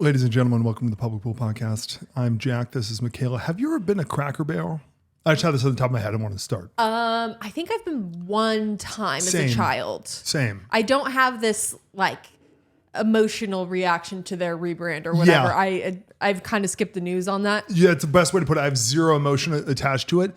Ladies and gentlemen, welcome to the Public Pool Podcast. I'm Jack. This is Michaela. Have you ever been a Cracker Barrel? I just had this on the top of my head. I want to start. I think I've been one time as a child. Same. I don't have this like emotional reaction to their rebrand or whatever. Yeah. I've kind of skipped the news on that. Yeah, it's the best way to put it. I have zero emotion attached to it.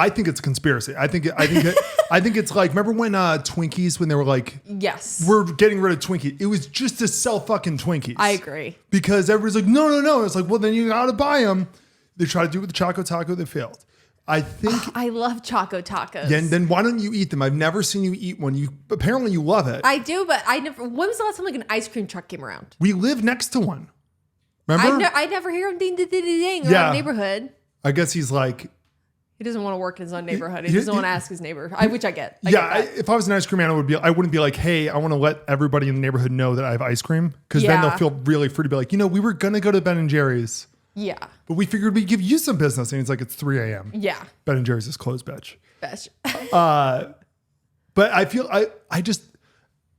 I think it's a conspiracy. I think it's like, remember when Twinkies, when they were like, yes, we're getting rid of Twinkies. It was just to sell fucking Twinkies. I agree. Because everybody's like, no. It's like, well, then you gotta buy them. They tried to do it with the Choco Taco. They failed. I think. I love Choco Tacos. Yeah, and then why don't you eat them? I've never seen you eat one. Apparently you love it. I do, but I never. When was the last time like an ice cream truck came around? We live next to one. Remember? I never hear him ding ding ding ding around the neighborhood. I guess he's like. He doesn't want to work in his own neighborhood. He doesn't want to ask his neighbor, which I get. If I was an ice cream man, I wouldn't be like, hey, I want to let everybody in the neighborhood know that I have ice cream. Because then they'll feel really free to be like, we were going to go to Ben & Jerry's. Yeah. But we figured we'd give you some business. And it's like, it's 3 a.m. Yeah. Ben & Jerry's is closed, bitch. Bitch. But I feel, I just,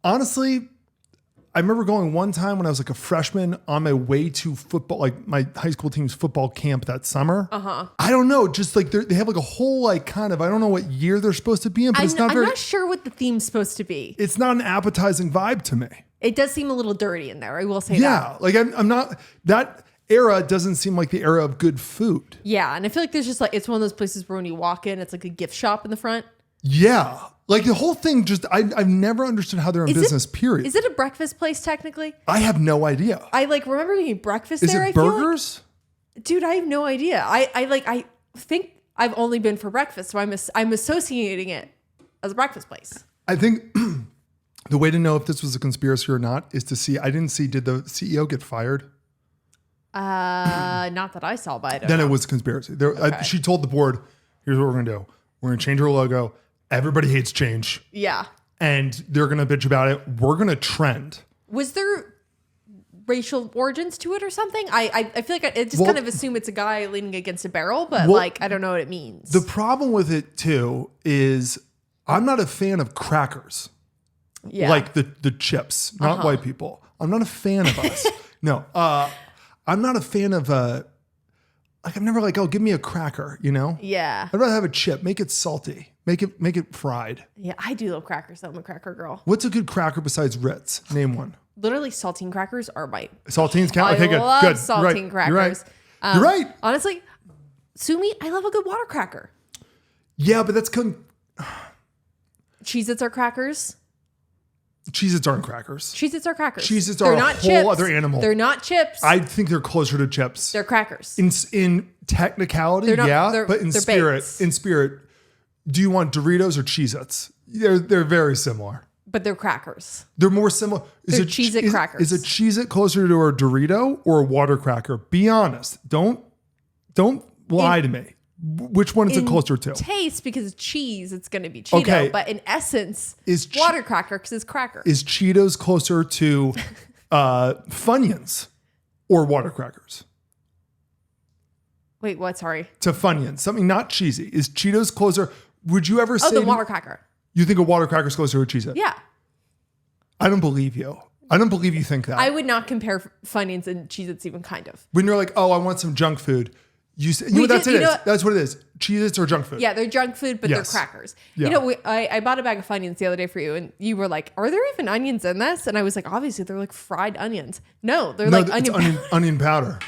honestly, I remember going one time when I was like a freshman on my way to football, like my high school team's football camp that summer. I don't know, just like they have like a whole like kind of, I don't know what year they're supposed to be in, but I'm not sure what the theme's supposed to be. It's not an appetizing vibe to me. It does seem a little dirty in there. I will say that. Yeah, like I'm not, that era doesn't seem like the era of good food. Yeah, and I feel like there's just like, it's one of those places where when you walk in, it's like a gift shop in the front. Yeah. Like the whole thing just, I've never understood how they're in business, period. Is it a breakfast place technically? I have no idea. I like remember eating breakfast there. Is it burgers? Dude, I have no idea. I think I've only been for breakfast, so I'm associating it as a breakfast place. I think the way to know if this was a conspiracy or not is to see, did the CEO get fired? Not that I saw, but I don't Then know. it was a conspiracy. Okay. She told the board, here's what we're going to do. We're going to change our logo. Everybody hates change. Yeah. And they're going to bitch about it. We're going to trend. Was there racial origins to it or something? I feel like I just kind of assume it's a guy leaning against a barrel, but I don't know what it means. The problem with it too is I'm not a fan of crackers. Yeah. Like the chips, not white people. I'm not a fan of us. No. I'm not a fan of I'm never like, oh, give me a cracker, Yeah. I'd rather have a chip. Make it salty. Make it fried. Yeah, I do love crackers. I'm a cracker girl. What's a good cracker besides Ritz? Name one. Literally, saltine crackers are my... Saltines count? Okay, good. I love good. saltine crackers. You're right. Honestly, sue me, I love a good water cracker. Yeah, but that's... Cheez-Its are crackers. Cheez-Its aren't crackers. Cheez-Its are crackers. Cheez-Its are a whole chips. other animal. They're not chips. I think they're closer to chips. They're crackers. In technicality, but in baked. spirit, do you want Doritos or Cheez-Its? They're very similar. But they're crackers. They're more similar. They're Cheez-It crackers. Is a Cheez-It closer to a Dorito or a water cracker? Be honest. Don't lie to me. Which one is it closer to? Taste, because cheese, it's going to be Cheeto. Okay. But in essence, water cracker because it's cracker. Is Cheetos closer to Funyuns or water crackers? Wait, what? Sorry. To Funyuns. Something not cheesy. Is Cheetos closer? Would you ever say... Oh, the water cracker. You think a water cracker is closer to a Cheez-It? Yeah. I don't believe you. I don't believe you think that. I would not compare Funyuns and Cheez-Its even kind of. When you're like, oh, I want some junk food. That's what it is. Cheez-Its or junk food. Yeah, they're junk food, but they're crackers. Yeah. I bought a bag of Funyuns the other day for you, and you were like, are there even onions in this? And I was like, obviously, they're like fried onions. No, they're like onion powder.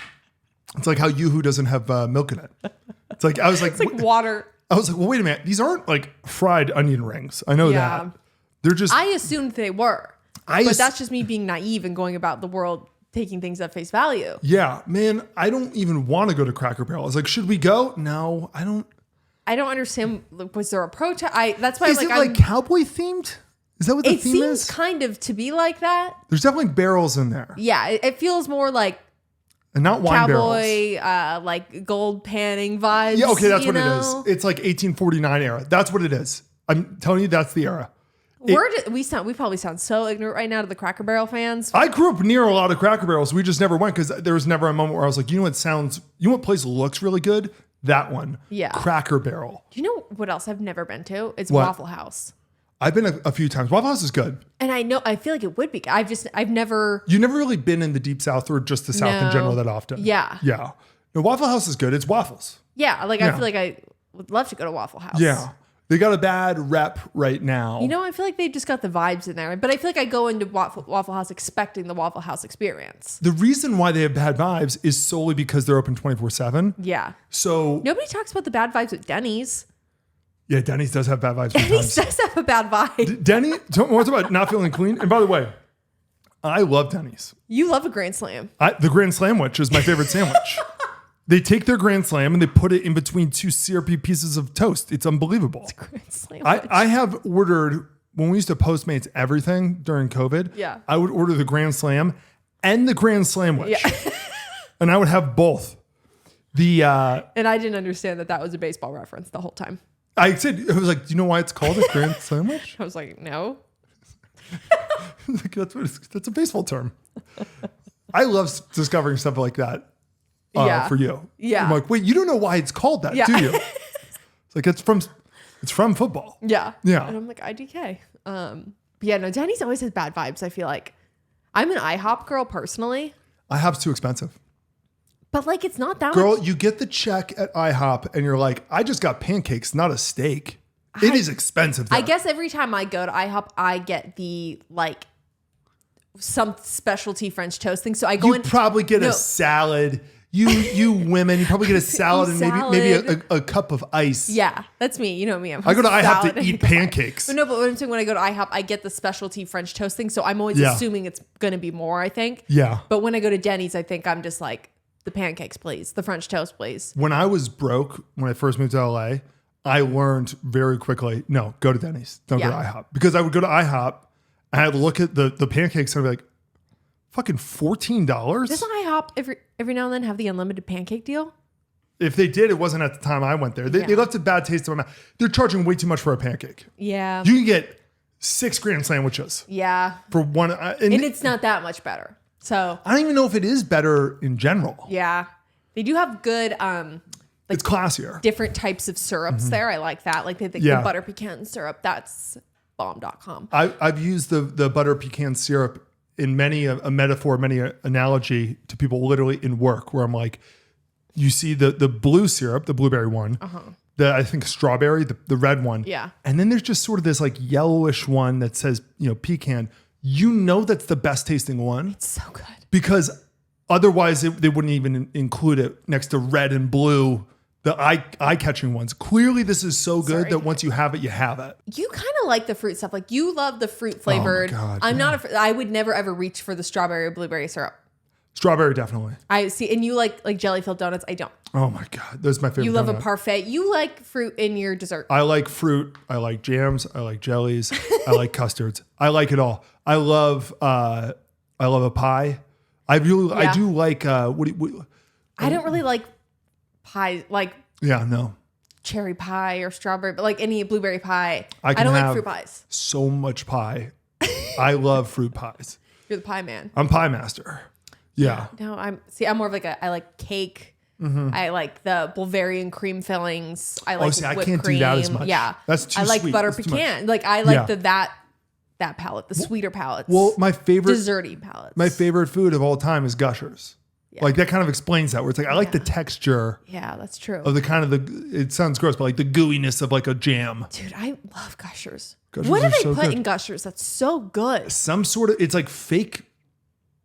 It's like how Yoo-Hoo doesn't have milk in it. It's like, I was like... It's like water. I was like, well, wait a minute. These aren't like fried onion rings. I know that. They're just... I assumed they were. But that's just me being naive and going about the world taking things at face value. Yeah, man, I don't even want to go to Cracker Barrel. I was like, should we go? No, I don't understand. Was there a protest? That's why is it like cowboy themed? Is that what the theme is? It seems kind of to be like that. There's definitely barrels in there. Yeah, it feels more like and not wine cowboy, barrels. like gold panning vibes. Yeah, okay, that's what it is. It's like 1849 era. That's what it is. I'm telling you, that's the era. We probably sound so ignorant right now to the Cracker Barrel fans. I grew up near a lot of Cracker Barrels. We just never went because there was never a moment where I was like, you know what place looks really good? That one. Yeah. Cracker Barrel. Do you know what else I've never been to? It's What? Waffle House. I've been a few times. Waffle House is good. And I feel like it would be. I've never. You've never really been in the deep South or just the South in general that often. Yeah. Yeah. No, Waffle House is good. It's waffles. Yeah. Like, I feel like I would love to go to Waffle House. Yeah. They got a bad rep right now. You know, I feel like they just got the vibes in there. But I feel like I go into Waffle House expecting the Waffle House experience. The reason why they have bad vibes is solely because they're open 24/7. Yeah. So nobody talks about the bad vibes at Denny's. yeah, Denny's does have bad vibes Denny's sometimes. does have a bad vibe. Denny, don't worry about not feeling clean. And by the way, I love Denny's. You love a Grand Slam. The Grand Slamwich is my favorite sandwich. They take their Grand Slam and they put it in between two syrupy pieces of toast. It's unbelievable. It's Grand Slam. I have ordered, when we used to Postmates everything during COVID, Yeah. I would order the Grand Slam and the Grand Slamwich. Yeah. And I would have both. And I didn't understand that was a baseball reference the whole time. I was like, do you know why it's called a Grand Sandwich? I was like, no. Like, that's a baseball term. I love discovering stuff like that for you. Yeah. I'm like, wait, you don't know why it's called that, do you? It's like, it's from football. Yeah. Yeah. And I'm like, IDK. But yeah, no, Denny's always has bad vibes, I feel like. I'm an IHOP girl personally. IHOP's too expensive. But like, it's not that Girl, much. you get the check at IHOP and you're like, I just got pancakes, not a steak. It is expensive there. I guess every time I go to IHOP, I get the like some specialty French toast thing. So I go you in. probably get a salad. You women, you probably get a salad and maybe a cup of ice. Yeah, that's me. You know me. I go to IHOP to eat pancakes. But no, but what I'm saying, when I go to IHOP, I get the specialty French toast thing. So I'm always assuming it's going to be more, I think. Yeah. But when I go to Denny's, I think I'm just like, the pancakes, please. The French toast, please. When I was broke, when I first moved to LA, I learned very quickly, no, go to Denny's. Don't go to IHOP. Because I would go to IHOP and I'd look at the pancakes and I'd be like, fucking $14? Doesn't IHOP every now and then have the unlimited pancake deal? If they did, it wasn't at the time I went there. They left a bad taste in my mouth. They're charging way too much for a pancake. Yeah. You can get 6 Grand Sandwiches. Yeah. For one. And it's not that much better. So I don't even know if it is better in general. yeah. They do have good It's classier. different types of syrups there. I like that. Like the butter pecan syrup. That's bomb.com. I've used the butter pecan syrup in many a metaphor, many analogy to people literally in work, where I'm like, you see the blue syrup, the blueberry one, the I think strawberry, the red one. Yeah. And then there's just sort of this like yellowish one that says, pecan. You know that's the best tasting one. It's so good. Because otherwise they wouldn't even include it next to red and blue, the eye-catching ones. Clearly this is so good that once you have it, you have it. You kind of like the fruit stuff. Like you love the fruit flavored. Oh my God, I'm not I would never ever reach for the strawberry or blueberry syrup. Strawberry, definitely. I see. And you like jelly-filled donuts. I don't. Oh my God. That's my favorite. You love donut. a parfait. You like fruit in your dessert. I like fruit. I like jams. I like jellies. I like custards. I like it all. I love a pie. I do like I don't really like pie, like cherry pie or strawberry, but like any blueberry pie. I don't like fruit pies. So much pie. I love fruit pies. You're the pie man. I'm pie master. Yeah. No, I'm more of like I like cake. I like the Bavarian cream fillings. I like I whipped can't cream. do that as much. Yeah. That's too I like sweet. butter That's too pecan. Like I like Yeah. that palette, the sweeter palettes. Well, my favorite desserty palettes. My favorite food of all time is Gushers. Yeah. Like that kind of explains that. Where it's like I like the texture Yeah, that's true. of the kind of it sounds gross, but like the gooiness of like a jam. Dude, I love Gushers. Gushers What do are they so put good. in Gushers? That's so good. Some sort of it's like fake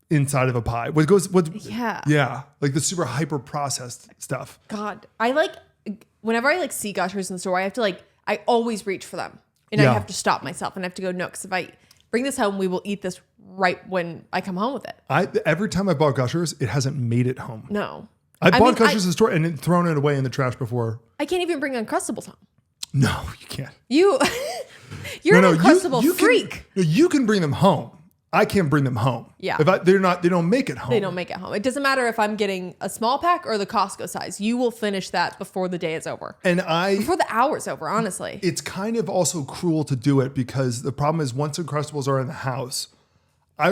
inside of a pie. Yeah, like the super hyper processed stuff. God, I like whenever I like see Gushers in the store, I always reach for them, and I Yeah. have to stop myself and I have to go no, because if I bring this home, we will eat this right when I come home with it. Every time I bought Gushers, it hasn't made it home. No, I bought Gushers in the store and thrown it away in the trash before. I can't even bring Uncrustables home. No, you can't. You're an Uncrustable freak. You can bring them home. I can't bring them home. Yeah. They don't make it home. They don't make it home. It doesn't matter if I'm getting a small pack or the Costco size. You will finish that before the day is over. And before the hour's over, honestly. It's kind of also cruel to do it because the problem is once Uncrustables are in the house, I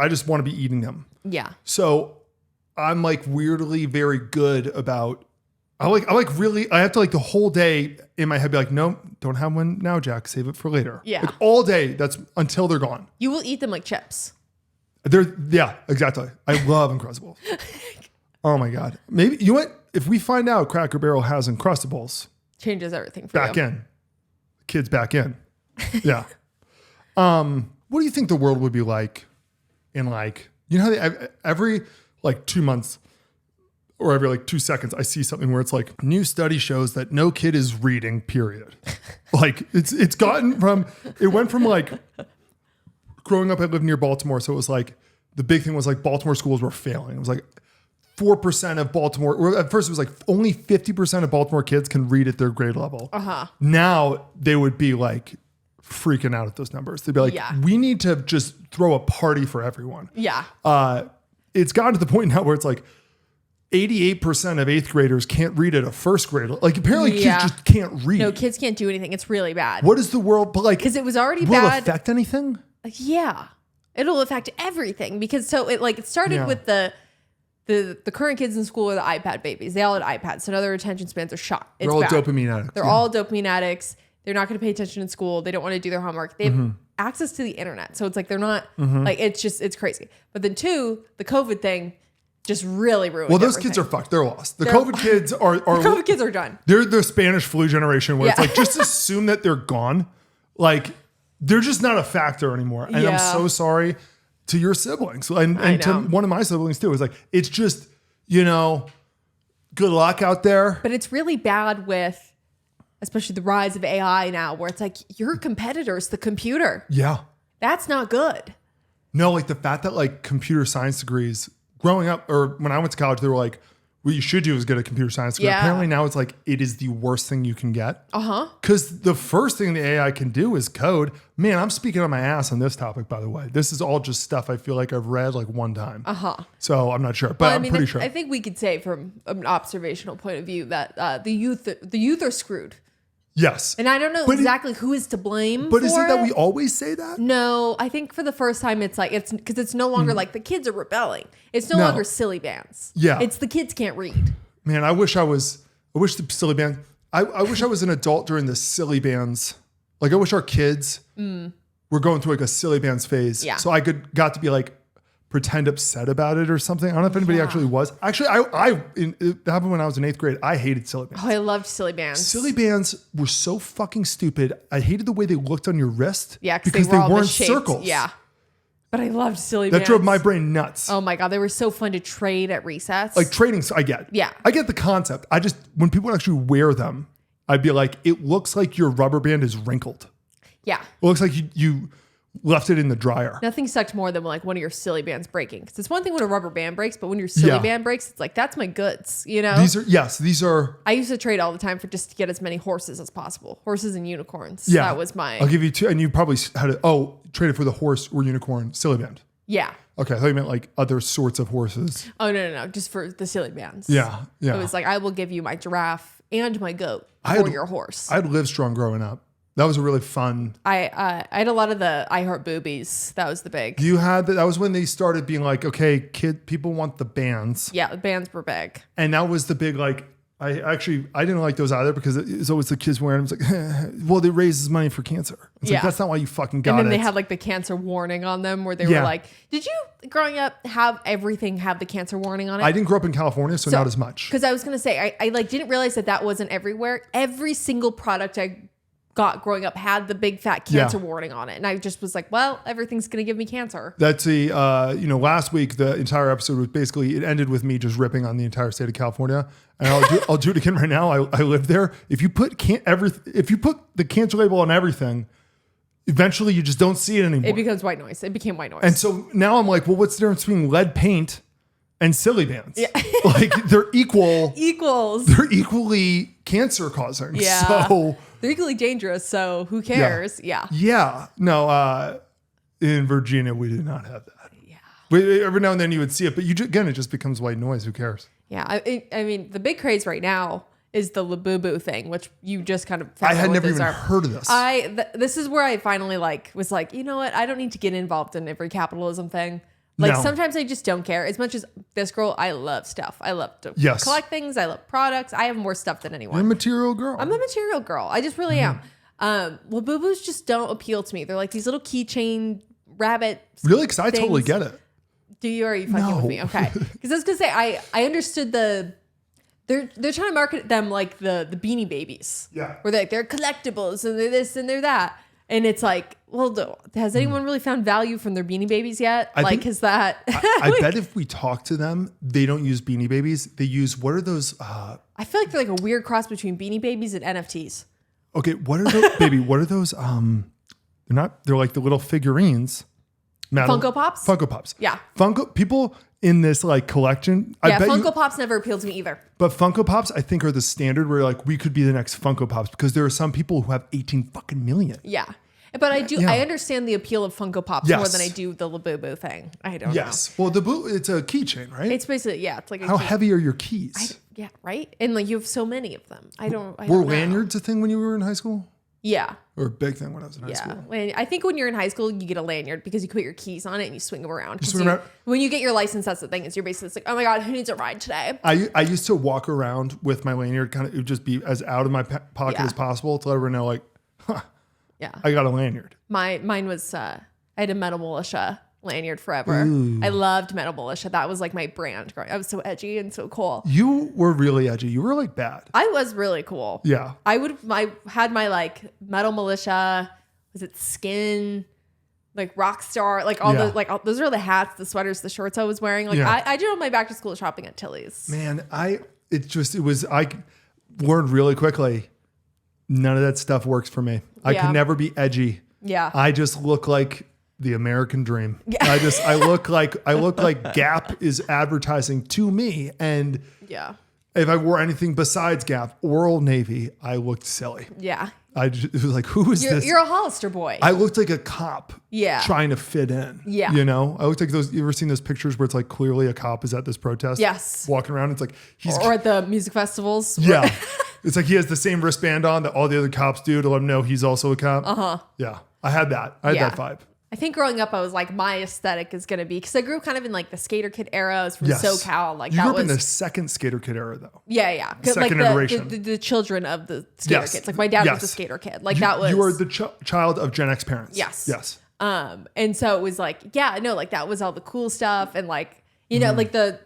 just want to be eating them. Yeah. So I'm like weirdly very good about I have to like the whole day in my head be like, no, don't have one now, Jack. Save it for later. Yeah. Like all day. That's until they're gone. You will eat them like chips. Yeah, exactly. I love Uncrustables. Oh my God. Maybe, you know what? If we find out Cracker Barrel has Uncrustables, changes everything for back you. in. Kids back in. Yeah. What do you think the world would be like in like, you know how every like 2 months or every like 2 seconds, I see something where it's like new study shows that no kid is reading, period. Like it went from like growing up, I lived near Baltimore. So it was like, the big thing was like Baltimore schools were failing. It was like 4% of Baltimore, or at first it was like only 50% of Baltimore kids can read at their grade level. Now they would be like freaking out at those numbers. They'd be like, we need to just throw a party for everyone. Yeah. It's gotten to the point now where it's like 88% of 8th graders can't read at a 1st grade. Like apparently kids just can't read. No, kids can't do anything. It's really bad. What is the world, but like, because it was already will bad. It affect anything? Yeah. It'll affect everything because it started with the current kids in school are the iPad babies. They all had iPads. So now their attention spans are shot. They're all dopamine addicts. They're all dopamine addicts. They're not going to pay attention in school. They don't want to do their homework. They have access to the internet. So it's like they're not like it's crazy. But then 2, the COVID thing just really ruined those everything. kids are fucked. They're lost. The COVID kids are the COVID kids are done. They're the Spanish flu generation where it's like just assume that they're gone. Like they're just not a factor anymore. And I'm so sorry to your siblings and to one of my siblings too. It's like, it's just, good luck out there. But it's really bad with, especially the rise of AI now, where it's like your competitor's the computer. Yeah. That's not good. No, like the fact that like computer science degrees growing up or when I went to college, they were like, what you should do is get a computer science degree. Yeah. Apparently now it's like, it is the worst thing you can get. Because the first thing the AI can do is code. Man, I'm speaking on my ass on this topic, by the way. This is all just stuff I feel like I've read like one time. So I'm not sure, but I'm pretty sure. I think we could say from an observational point of view that the youth are screwed. Yes. And I don't know exactly who is to blame. But is it that we always say that? No, I think for the first time it's like, it's because it's no longer like the kids are rebelling. It's no longer silly bands. Yeah. It's the kids can't read. Man, I wish the silly band, I wish I was an adult during the silly bands. Like I wish our kids were going through like a silly bands phase. Yeah. So I got to be like, pretend upset about it or something. I don't know if anybody actually was. Actually, it happened when I was in 8th grade. I hated silly bands. Oh, I loved silly bands. Silly bands were so fucking stupid. I hated the way they looked on your wrist. Yeah, because they weren't misshaped. Circles. Yeah. But I loved silly bands. That drove my brain nuts. Oh my God, they were so fun to trade at recess. Like trading, I get. Yeah. I get the concept. I just, when people actually wear them, I'd be like, it looks like your rubber band is wrinkled. Yeah. It looks like you left it in the dryer. Nothing sucked more than like one of your silly bands breaking. Because it's one thing when a rubber band breaks, but when your silly band breaks, it's like, that's my goods, These are. I used to trade all the time for just to get as many horses as possible. Horses and unicorns. Yeah. That was my. I'll give you 2. And you probably had traded for the horse or unicorn silly band. Yeah. Okay. I thought you meant like other sorts of horses. Oh, no. Just for the silly bands. Yeah. Yeah. It was like, I will give you my giraffe and my goat for your horse. I had Livestrong growing up. That was a really fun. I had a lot of the I Heart Boobies. That was the big. You had that. That was when they started being like, okay, people want the bands. Yeah, the bands were big. And that was the big like. I didn't like those either because it's always the kids wearing them. It's like, well, they raises money for cancer. It's like, that's not why you fucking got it. And then they had like the cancer warning on them where they were like, did you growing up have everything have the cancer warning on it? I didn't grow up in California, so not as much. Because I was going to say, I like didn't realize that wasn't everywhere. Every single product I got growing up had the big fat cancer warning on it. And I just was like, well, everything's going to give me cancer. That's last week, the entire episode was basically, it ended with me just ripping on the entire state of California. And I'll do it again right now. I live there. If you put the cancer label on everything, eventually you just don't see it anymore. It becomes white noise. It became white noise. And so now I'm like, well, what's the difference between lead paint and silly bands? Yeah. Like they're equals. They're equally cancer causing. Yeah. So they're equally dangerous. So who cares? Yeah. Yeah. No, in Virginia, we did not have that. Yeah. Every now and then you would see it, but it just becomes white noise. Who cares? Yeah. I mean, the big craze right now is the Labubu thing, which you just kind of found I had never even heard of this. This is where I finally was like, you know what? I don't need to get involved in every capitalism thing. Like No. sometimes I just don't care. As much as this girl, I love stuff. I love to Yes. collect things. I love products. I have more stuff than anyone. You're a material girl. I'm a material girl. I just really am. Well, boo-boos just don't appeal to me. They're like these little keychain rabbit. Really? Because I totally things. get it. Do you? Or are you fucking with me? Okay. Because I was gonna say I understood they're trying to market them like the Beanie Babies. Yeah. Where they're collectibles and they're this and they're that. And it's like, well, has anyone really found value from their Beanie Babies yet? I think- is that? I bet if we talk to them, they don't use Beanie Babies. They use, what are those? I feel like they're like a weird cross between Beanie Babies and NFTs. Okay, what are those, baby? What are those? They're like the little figurines. Funko Pops? Funko Pops. Yeah. People in this like collection. Yeah, Funko Pops never appealed to me either. But Funko Pops, I think, are the standard where like we could be the next Funko Pops because there are some people who have 18 fucking million. Yeah. But I understand the appeal of Funko Pops more than I do the Labubu thing. I don't know. Yes. Well, it's a keychain, right? It's basically, it's like a How key. heavy are your keys? Yeah, right? And like you have so many of them. I don't Were know. lanyards a thing when you were in high school? Yeah. Or a big thing when I was in high school? I think when you're in high school, you get a lanyard because you put your keys on it and you swing them around. When you get your license, that's the thing. Is you're basically like, oh my God, who needs a ride today? I used to walk around with my lanyard, it would just be as out of my pocket as possible to let everyone know, like, yeah, I got a lanyard. Mine was I had a Metal Militia lanyard forever. Ooh. I loved Metal Militia. That was like my brand. I was so edgy and so cool. You were really edgy. You were like bad. I was really cool. Yeah. I had my like Metal Militia. Was it Skin? Like Rockstar, like all those are the hats, the sweaters, the shorts I was wearing. Like I did all my back to school shopping at Tilly's. Man, I learned really quickly. None of that stuff works for me. I could never be edgy. Yeah. I just look like the American dream. I look like Gap is advertising to me. And if I wore anything besides Gap or Old Navy, I looked silly. Yeah. It was like, who is this? You're a Hollister boy. I looked like a cop trying to fit in. Yeah. You know, I looked like those, you ever seen those pictures where it's like clearly a cop is at this protest? Yes. Walking around. It's like, or at the music festivals. Yeah. It's like he has the same wristband on that all the other cops do to let him know he's also a cop. Uh-huh. Yeah. I had that. I had that vibe. I think growing up, I was like, my aesthetic is going to be, because I grew kind of in like the skater kid era. I was from SoCal. Like you grew up in the second skater kid era though. Yeah, yeah. Second iteration. The children of the skater kids. Like my dad was a skater kid. Like that was. You were the child of Gen X parents. Yes. Yes. And so it was like, like that was all the cool stuff. And like, you know, like the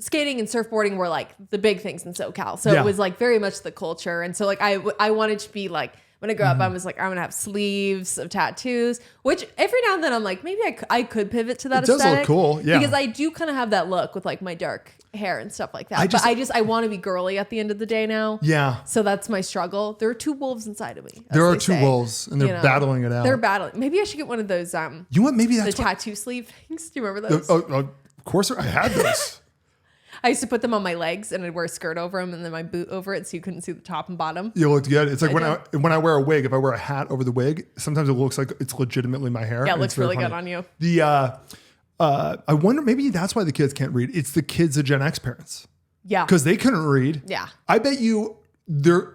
skating and surfboarding were like the big things in SoCal. So it was like very much the culture. And so like, I wanted to be like, when I grew up, I was like, I'm gonna have sleeves of tattoos, which every now and then I'm like, maybe I could pivot to that. It does look cool, yeah. Because I do kind of have that look with like my dark hair and stuff like that. I want to be girly at the end of the day now. Yeah. So that's my struggle. There are two wolves inside of me. There are two wolves, and they're battling it out. They're battling. Maybe I should get one of those. You know what? Maybe that's the tattoo sleeve things. Do you remember those? Of course, I had those. I used to put them on my legs and I'd wear a skirt over them and then my boot over it so you couldn't see the top and bottom. You looked good. It's like when I wear a wig, if I wear a hat over the wig, sometimes it looks like it's legitimately my hair. Yeah, it looks really good on you. I wonder, maybe that's why the kids can't read. It's the kids of Gen X parents. Yeah. Because they couldn't read. Yeah. I bet you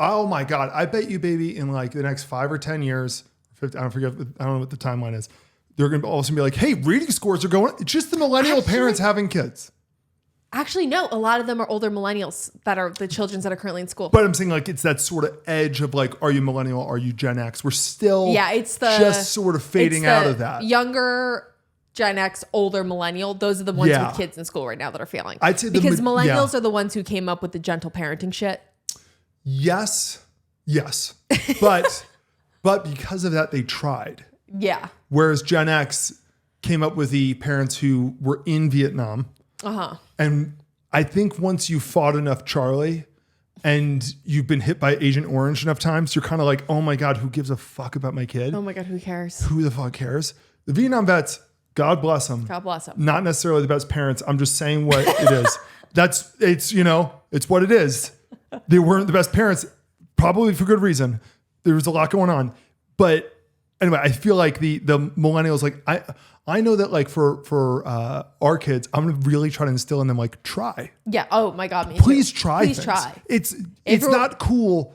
oh my God. I bet you, baby, in like the next 5 or 10 years, 50, I don't know what the timeline is. They're going to all of a sudden be like, hey, reading scores are going. It's just the millennial parents having kids. Actually, no. A lot of them are older millennials that are the children that are currently in school. But I'm saying like it's that sort of edge of like, are you millennial? Are you Gen X? We're still it's just sort of fading out of that. Younger Gen X, older millennial. Those are the ones with kids in school right now that are failing. I'd say because millennials are the ones who came up with the gentle parenting shit. Yes. But because of that, they tried. Yeah. Whereas Gen X came up with the parents who were in Vietnam. Uh-huh. And I think once you fought enough Charlie and you've been hit by Agent Orange enough times, you're kind of like, oh my God, who gives a fuck about my kid? Oh my God, who cares? Who the fuck cares? The Vietnam vets, God bless them. God bless them. Not necessarily the best parents. I'm just saying what it is. It's what it is. They weren't the best parents, probably for good reason. There was a lot going on. But anyway, I feel like the millennials, like I know that like for our kids, I'm gonna really try to instill in them like try. Yeah. Oh my God. Please try. Please try. It's not cool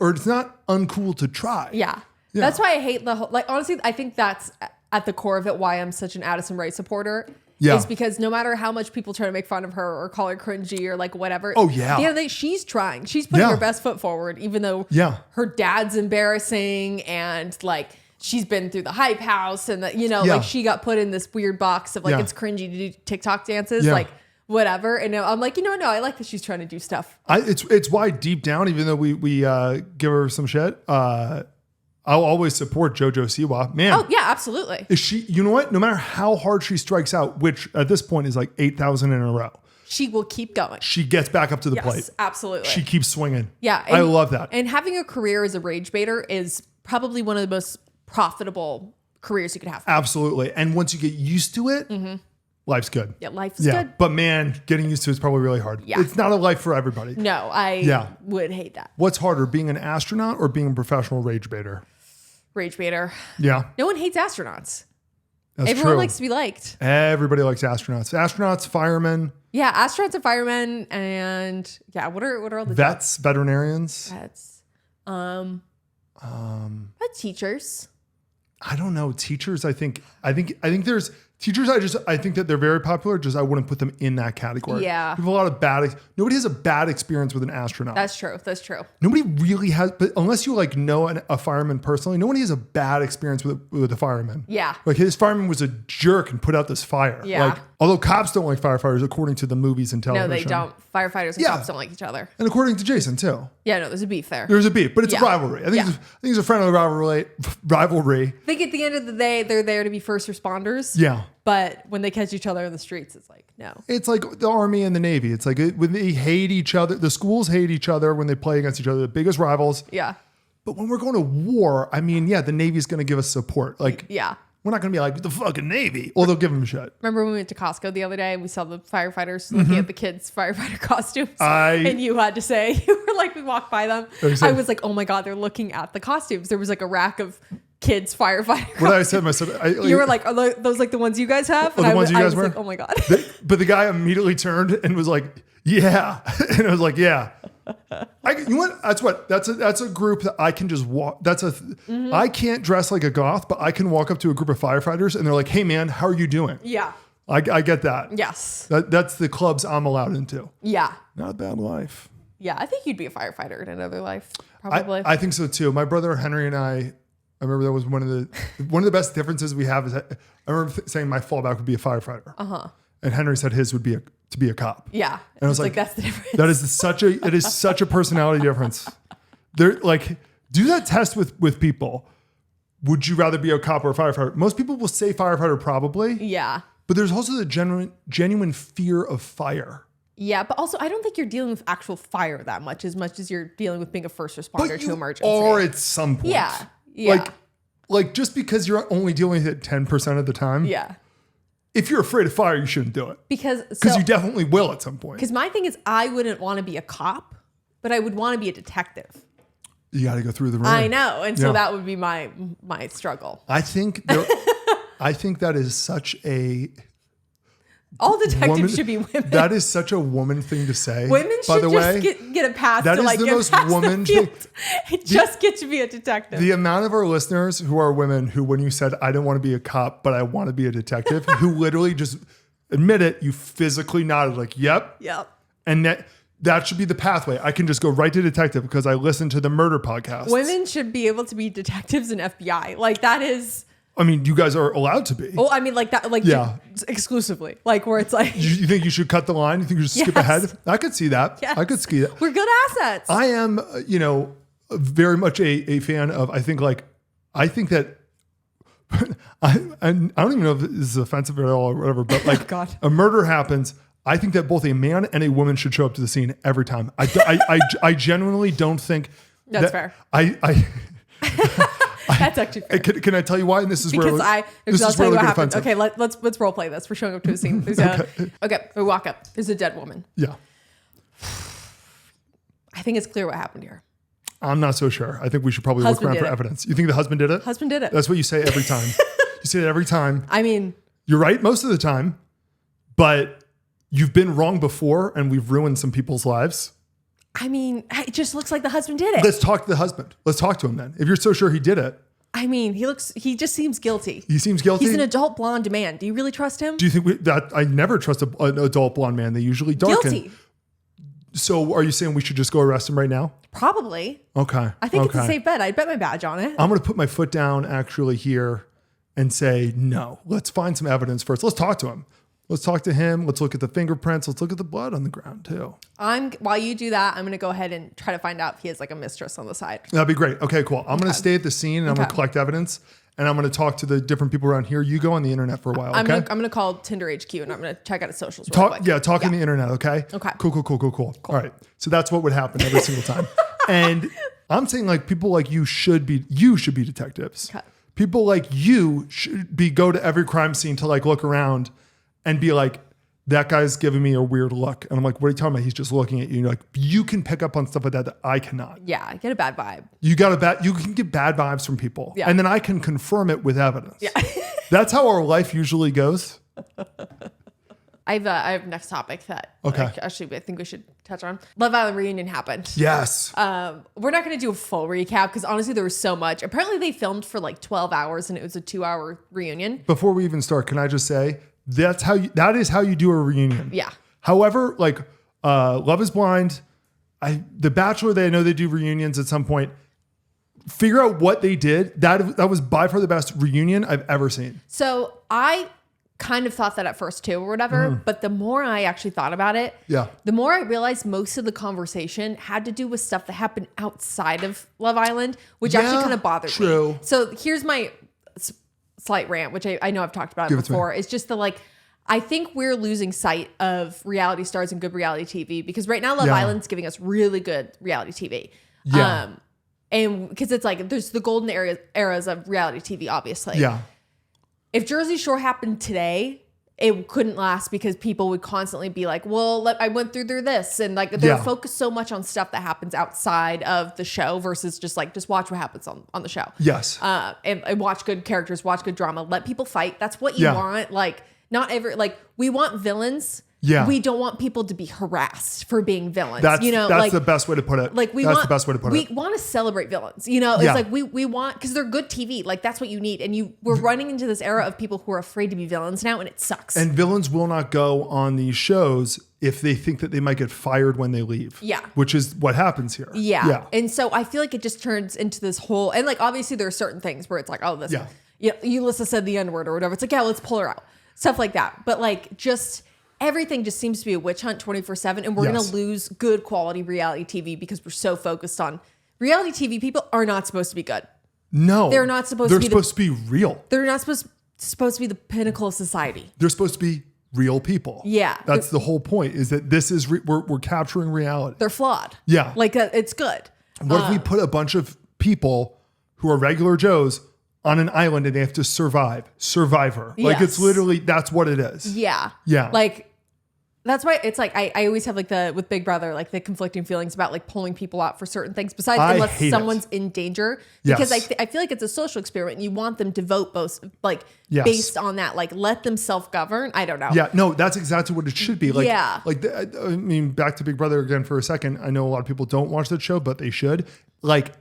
or it's not uncool to try. Yeah. That's why I hate the whole, like honestly, I think that's at the core of it why I'm such an Addison Rae supporter Yeah. is because no matter how much people try to make fun of her or call her cringy or like whatever. Oh, yeah. At the end of the day, she's trying. She's putting Yeah. her best foot forward, even though Yeah. her dad's embarrassing and like she's been through the hype house and that, Yeah. like she got put in this weird box of like Yeah. it's cringy to do TikTok dances, Yeah. like whatever. And I'm like, no, I like that she's trying to do stuff. It's why deep down, even though we give her some shit, I'll always support JoJo Siwa. Man, Oh yeah, absolutely. is she? You know what? No matter how hard she strikes out, which at this point is like 8,000 in a row, She will keep going. she gets back up to the Yes, plate. absolutely. She keeps swinging. Yeah. I love that. And having a career as a rage baiter is probably one of the most profitable careers you could have. Absolutely. And once you get used to it, life's good. Yeah, life is good. But man, getting used to it's probably really hard. Yeah. It's not a life for everybody. No, I Yeah. would hate that. What's harder, being an astronaut or being a professional rage baiter? Rage baiter. Yeah, No one hates astronauts. that's Everyone true. likes to be liked. Everybody likes astronauts. Astronauts, firemen, Yeah, astronauts and firemen and yeah, what are all the vets, veterinarians. vets? But teachers. I don't know. Teachers, I think there's teachers. I think that they're very popular. Just I wouldn't put them in that category. Yeah. We have a lot of nobody has a bad experience with an astronaut. That's true. That's true. Nobody really has, but unless you like know a fireman personally, nobody has a bad experience with a fireman. Yeah. Like his fireman was a jerk and put out this fire. Yeah. Like, although cops don't like firefighters according to the movies and No, television. they don't. Firefighters and Yeah. cops don't like each other. And according to Jason too. Yeah, no, there's a beef there. There's a beef, but it's a Yeah. rivalry. I think Yeah. it's a friendly rivalry. I think at the end of the day, they're there to be first responders. Yeah. But when they catch each other in the streets, it's like, no. It's like the Army and the Navy. It's like when they hate each other, the schools hate each other when they play against each other, the biggest rivals. Yeah. But when we're going to war, I mean, yeah, the Navy's going to give us support. Like, Yeah. we're not going to be like the fucking Navy. Well, they'll give them shit. Remember when we went to Costco the other day and we saw the firefighters looking at the kids' firefighter costumes? Mm-hmm. And you had to say, you were like, we walked by them. Exactly. I was like, oh my God, they're looking at the costumes. There was like a rack of kids' firefighter What I costumes. said myself, You were like, are those like the ones you guys have? Oh, the ones you I guys was wear? like, oh my God. but the guy immediately turned and was like, yeah. And I was like, yeah. You know what? That's a group that I can just walk. I can't dress like a goth, but I can walk up to a group of firefighters and they're like, hey man, how are you doing? Yeah. I get that. Yes. That's the clubs I'm allowed into. Yeah. Not a bad life. Yeah. I think you'd be a firefighter in another life. Probably. I think so too. My brother Henry and I remember that was one of the best differences we have is that I remember saying my fallback would be a firefighter. And Henry said his would be to be a cop. yeah. And I was It's like, that's the difference. it is such a personality difference. They're like, do that test with people. Would you rather be a cop or a firefighter? Most people will say firefighter probably, Yeah. but there's also the genuine fear of fire. Yeah, but also I don't think you're dealing with actual fire that much as you're dealing with being a first responder But to you emergency. are at some point. Yeah. Yeah. Like just because you're only dealing with it 10% of the time. yeah. If you're afraid of fire, you shouldn't do it. Because You definitely will at some point. because my thing is I wouldn't want to be a cop, but I would want to be a detective. You got to go through the ring. I know. And so Yeah. that would be my struggle. I think that is such a All detectives woman. should be women. That is such a woman thing to say. Women by should the just way, get a pass that to is like the get most past woman the field. Just get to be a detective. the amount of our listeners who are women who, when you said, I don't want to be a cop, but I want to be a detective, who literally just admit it, you physically nodded like, yep. Yep. And that should be the pathway. I can just go right to detective because I listen to the murder podcast. Women should be able to be detectives and FBI. Like that is. I mean, you guys are allowed to be. Oh, I mean, like that, like Yeah. exclusively, like where it's like You think you should cut the line? You think you should skip Yes. ahead? I could see that. Yes. I could see that. we're good assets. I am, very much a fan of, I think that, I don't even know if this is offensive at all or whatever, but like God. a murder happens. I think that both a man and a woman should show up to the scene every time. I genuinely don't think That's that- fair. That's actually fair. Can I tell you why? And this is Because where I'll this tell is you where what we get happened. offensive. Okay, let's role play this. We're showing up to a scene. There's okay, we walk up. There's a dead woman. Yeah. I think it's clear what happened here. I'm not so sure. I think we should probably Husband look around did for it. evidence. You think the husband did it? Husband did it. That's what you say every time. You say it every time. I mean, You're right most of the time, but you've been wrong before and we've ruined some people's lives. it just looks like the husband did it. Let's talk to the husband. Let's talk to him then. If you're so sure he did it. I mean, he just seems guilty. He seems guilty. He's an adult blonde man. Do you really trust him? Do you think that I never trust an adult blonde man? They usually darken. Guilty. So are you saying we should just go arrest him right now? Probably. Okay. I think it's a safe bet. I'd bet my badge on it. I'm going to put my foot down actually here and say, no, let's find some evidence first. Let's talk to him. Let's talk to him. Let's look at the fingerprints. Let's look at the blood on the ground too. While you do that, I'm going to go ahead and try to find out if he has like a mistress on the side. That'd be great. Okay, cool. I'm going to stay at the scene and I'm going to collect evidence and I'm going to talk to the different people around here. You go on the internet for a while. Okay. I'm going to call Tinder HQ and I'm going to check out his socials. Talk on the internet. Okay. Okay. Cool. All right. So that's what would happen every single time. And I'm saying like people like you should be detectives. Okay. People like you should go to every crime scene to like look around and be like, that guy's giving me a weird look. And I'm like, what are you talking about? He's just looking at you. And you're like, you can pick up on stuff like that I cannot. Yeah, I get a bad vibe. You can get bad vibes from people. Yeah. And then I can confirm it with evidence. Yeah. That's how our life usually goes. I have next topic that actually I think we should touch on. Love Island reunion happened. Yes. We're not going to do a full recap because honestly there was so much. Apparently they filmed for like 12 hours and it was a 2-hour reunion. Before we even start, can I just say that is how you do a reunion. Yeah. However, like Love is Blind, The Bachelor, I know they do reunions at some point. Figure out what they did. That was by far the best reunion I've ever seen. So I kind of thought that at first too or whatever, but the more I actually thought about it, the more I realized most of the conversation had to do with stuff that happened outside of Love Island, which actually kind of bothered me. So here's my slight rant, which I know I've talked about it before. It's just I think we're losing sight of reality stars and good reality TV because right now Love Island's giving us really good reality TV. Yeah. And because it's like there's the golden eras of reality TV, obviously. Yeah. If Jersey Shore happened today, it couldn't last because people would constantly be like, well, I went through this. And like they're focused so much on stuff that happens outside of the show versus just watch what happens on the show. Yes. And watch good characters, watch good drama, let people fight. That's what you want. Like we want villains. Yeah. We don't want people to be harassed for being villains. That's the best way to put it. Like we want to celebrate villains. It's like we want because they're good TV. Like that's what you need. And we're running into this era of people who are afraid to be villains now, and it sucks. And villains will not go on these shows if they think that they might get fired when they leave. Yeah. Which is what happens here. Yeah. And so I feel like it just turns into this whole and like obviously there are certain things where it's like, oh, this Ulissa said the N-word or whatever. It's like, yeah, let's pull her out. Stuff like that. But like just everything just seems to be a witch hunt 24/7 and we're going to lose good quality reality TV because we're so focused on reality TV. People are not supposed to be good. No. They're not supposed to be. They're supposed to be real. They're not supposed to be the pinnacle of society. They're supposed to be real people. Yeah. That's the whole point is that this is we're capturing reality. They're flawed. Yeah. Like it's good. What if we put a bunch of people who are regular Joes on an island and they have to survive? Survivor. Like it's literally, that's what it is. Yeah. Yeah. Like that's why it's like, I always have like with Big Brother, like the conflicting feelings about like pulling people out for certain things besides unless someone's in danger. Because I feel like it's a social experiment. You want them to vote both based on that, like let them self-govern. I don't know. Yeah, no, that's exactly what it should be. Like, yeah. I mean, back to Big Brother again for a second. I know a lot of people don't watch that show, but they should. Like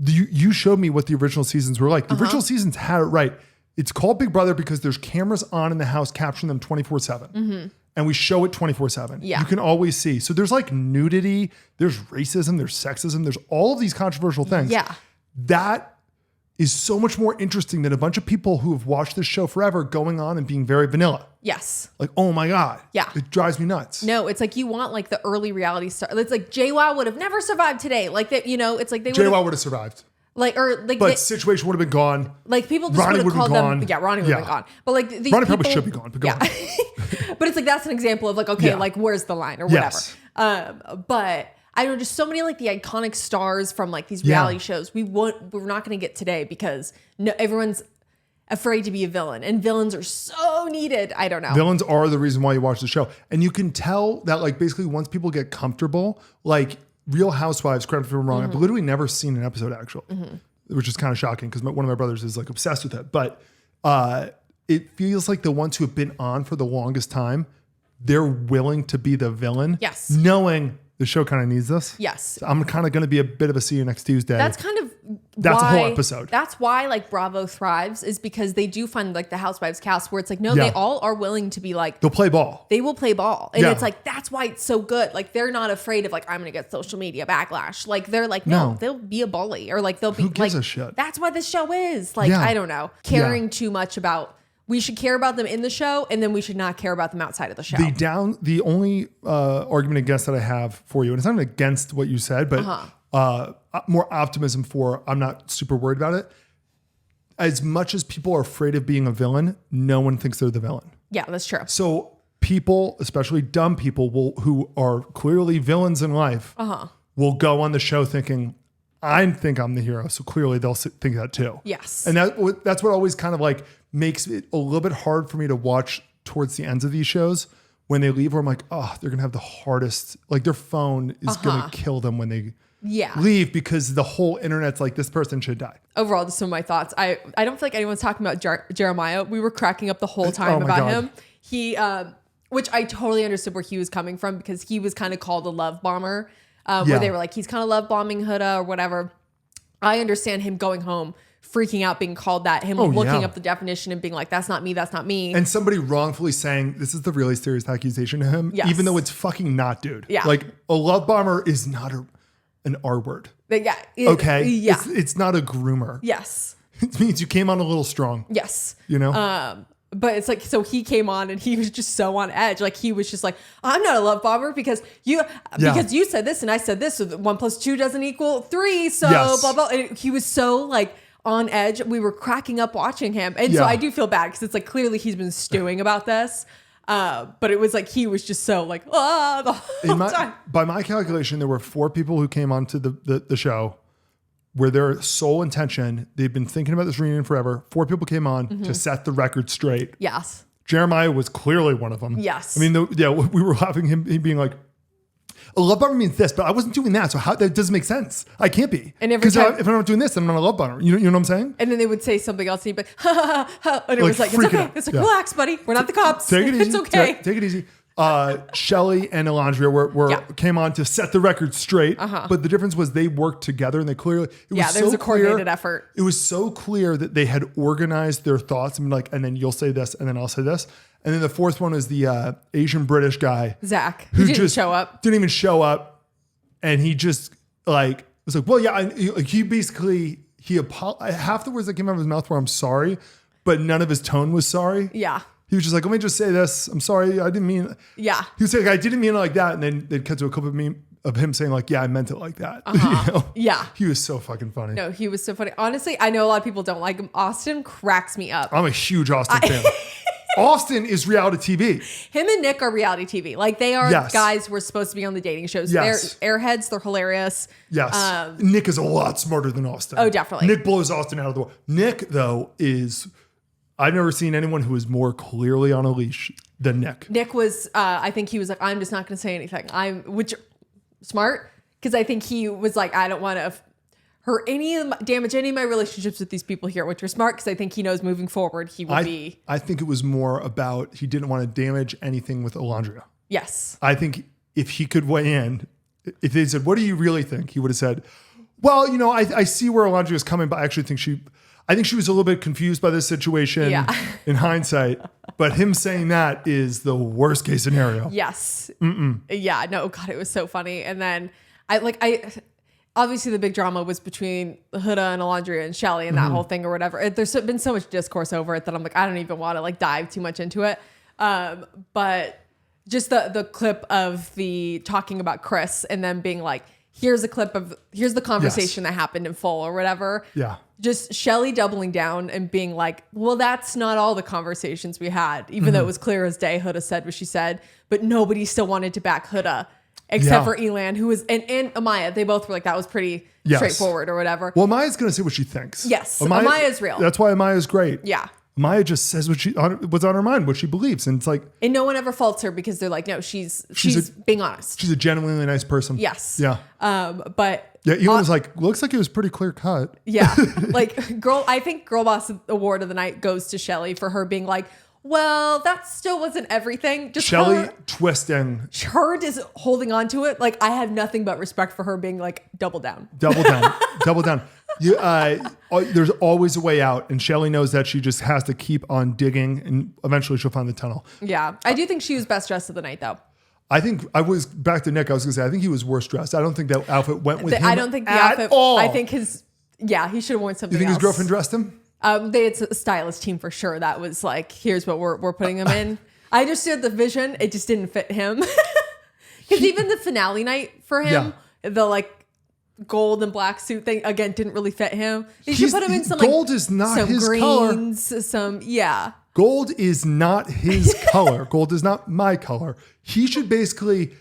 you showed me what the original seasons were like. The original seasons had it right. It's called Big Brother because there's cameras on in the house capturing them 24/7. And we show it 24/7. Yeah. You can always see. So there's like nudity, there's racism, there's sexism, there's all of these controversial things. Yeah. That is so much more interesting than a bunch of people who have watched this show forever going on and being very vanilla. Yes. Like, oh my God. Yeah. It drives me nuts. No, it's like you want like the early reality star. It's like JWoww would have never survived today. Like that, it's like they would JWoww would have survived. But situation would have been gone. Like people just would have called them. Yeah, Ronnie would have been gone. But like these Ronnie people, probably should be gone. But go on. But it's like that's an example of like like where's the line or whatever. Yes. But I don't know, just so many like the iconic stars from like these reality shows we're not going to get today because everyone's afraid to be a villain and villains are so needed. I don't know. Villains are the reason why you watch the show, and you can tell that like basically once people get comfortable, like. Real Housewives, correct me if I'm wrong, I've literally never seen an episode actually, which is kind of shocking because one of my brothers is like obsessed with it. But it feels like the ones who have been on for the longest time, they're willing to be the villain. Yes. Knowing the show kind of needs this. Yes. So I'm kind of going to be a bit of a see you next Tuesday. That's kind of, That's a whole episode. That's why like Bravo thrives, is because they do find like the Housewives cast where it's like, no, they all are willing to be like, they'll play ball. They will play ball. And it's like, that's why it's so good. Like they're not afraid of like, I'm going to get social media backlash. Like they're like, no, they'll be a bully, or like they'll be Who gives like, a shit? That's why the show is like, I don't know, caring too much about, we should care about them in the show, and then we should not care about them outside of the show. The only argument against that I have for you, and it's not against what you said, but more optimism for, I'm not super worried about it. As much as people are afraid of being a villain, no one thinks they're the villain. Yeah, that's true. So people, especially dumb people, who are clearly villains in life, will go on the show thinking, I think I'm the hero. So clearly they'll think that too. Yes. And that's what always kind of like makes it a little bit hard for me to watch towards the ends of these shows when they leave, where I'm like, oh, they're going to have the hardest, like their phone is going to kill them when they leave, because the whole internet's like, this person should die. Overall, just some of my thoughts. I don't feel like anyone's talking about Jeremiah. We were cracking up the whole time about him. He, which I totally understood where he was coming from, because he was kind of called a love bomber, where they were like, he's kind of love bombing Huda or whatever. I understand him going home, freaking out, being called that, him looking up the definition and being like, that's not me, that's not me. And somebody wrongfully saying, this is the really serious accusation to him, even though it's fucking not, dude. Yeah. Like a love bomber is not an R word. Okay? Yeah. It's not a groomer. Yes. It means you came on a little strong. Yes. You know? But it's like, so he came on and he was just so on edge. Like he was just like, I'm not a love bomber because you said this and I said this. So 1 + 2 doesn't equal 3. So blah, blah. And he was so like on edge. We were cracking up watching him. And so I do feel bad because it's like, clearly he's been stewing about this. But it was like, he was just so like, the whole time. By my calculation, there were 4 people who came onto the show where their sole intention, they've been thinking about this reunion forever. 4 people came on to set the record straight. Yes. Jeremiah was clearly one of them. Yes. I mean, we were having him being like, a love bomber means this, but I wasn't doing that. So how that doesn't make sense. I can't be. And every time, if I'm not doing this, then I'm not a love bomber. You know what I'm saying? And then they would say something else and he'd be like, ha, ha, ha. And it was like, it's okay. It's like, relax, buddy. We're not the cops. Take it easy. It's okay. Take it easy. Shelly and Alondria came on to set the record straight, but the difference was they worked together and they clearly, there was a coordinated effort. It was so clear that they had organized their thoughts and like, and then you'll say this and then I'll say this. And then the fourth one was the Asian British guy, Zach, who didn't show up. Didn't even show up. And he just like, was like, well, yeah. He basically, half the words that came out of his mouth were, I'm sorry, but none of his tone was sorry. Yeah. He was just like, let me just say this. I'm sorry. I didn't mean. Yeah. He was like, I didn't mean it like that. And then they'd cut to a clip of him saying like, yeah, I meant it like that. You know? Yeah. He was so fucking funny. No, he was so funny. Honestly, I know a lot of people don't like him. Austin cracks me up. I'm a huge Austin fan. Austin is reality TV. Him and Nick are reality TV. Like they are guys who are supposed to be on the dating shows. Yes. They're airheads. They're hilarious. Yes. Nick is a lot smarter than Austin. Oh, definitely. Nick blows Austin out of the water. Nick, though, I've never seen anyone who is more clearly on a leash than Nick. Nick was, I think he was like, I'm just not going to say anything. Which smart, because I think he was like, I don't want to damage any of my relationships with these people here, which are smart because I think he knows moving forward he will be. I think it was more about he didn't want to damage anything with Alondria. Yes. I think if he could weigh in, if they said, what do you really think? He would have said, well, I see where Alondria is coming, but I actually think she was a little bit confused by this situation in hindsight, but him saying that is the worst case scenario. Yes. Yeah, no, God, it was so funny. And then obviously the big drama was between Huda and Alondria and Shelly and that whole thing or whatever. There's been so much discourse over it that I'm like, I don't even want to like dive too much into it. But just the clip of the talking about Chris and then being like, here's the conversation that happened in full or whatever. Yeah. Just Shelly doubling down and being like, well, that's not all the conversations we had, even though it was clear as day Huda said what she said, but nobody still wanted to back Huda except for Elan, who was, and Amaya. They both were like, that was pretty straightforward or whatever. Well, Amaya's going to say what she thinks. Yes. Amaya's real. That's why Amaya's great. Yeah. Amaya just says what's on her mind, what she believes. And it's like, and no one ever faults her because they're like, no, she's being honest. She's a genuinely nice person. Yes. Yeah. But Elan was like, looks like it was pretty clear cut. Yeah. Like I think Girl Boss Award of the night goes to Shelly for her being like, well, that still wasn't everything. Just Shelly twisting. Her just holding on to it. Like I have nothing but respect for her being like, double down. Double down. There's always a way out, and Shelley knows that. She just has to keep on digging, and eventually she'll find the tunnel. Yeah. I do think she was best dressed of the night, though. I think I was back to Nick. I was going to say, I think he was worst dressed. I don't think that outfit went with him. I don't think the at outfit. all. I think he should have worn something You think else. his girlfriend dressed him? It's a stylist team for sure. That was like, here's what we're putting him in. I understood the vision. It just didn't fit him. Because even the finale night for him, the like gold and black suit thing again didn't really fit him. They should put him in some gold like, is not some his greens, color. Gold is not his color. Gold is not my color. He should basically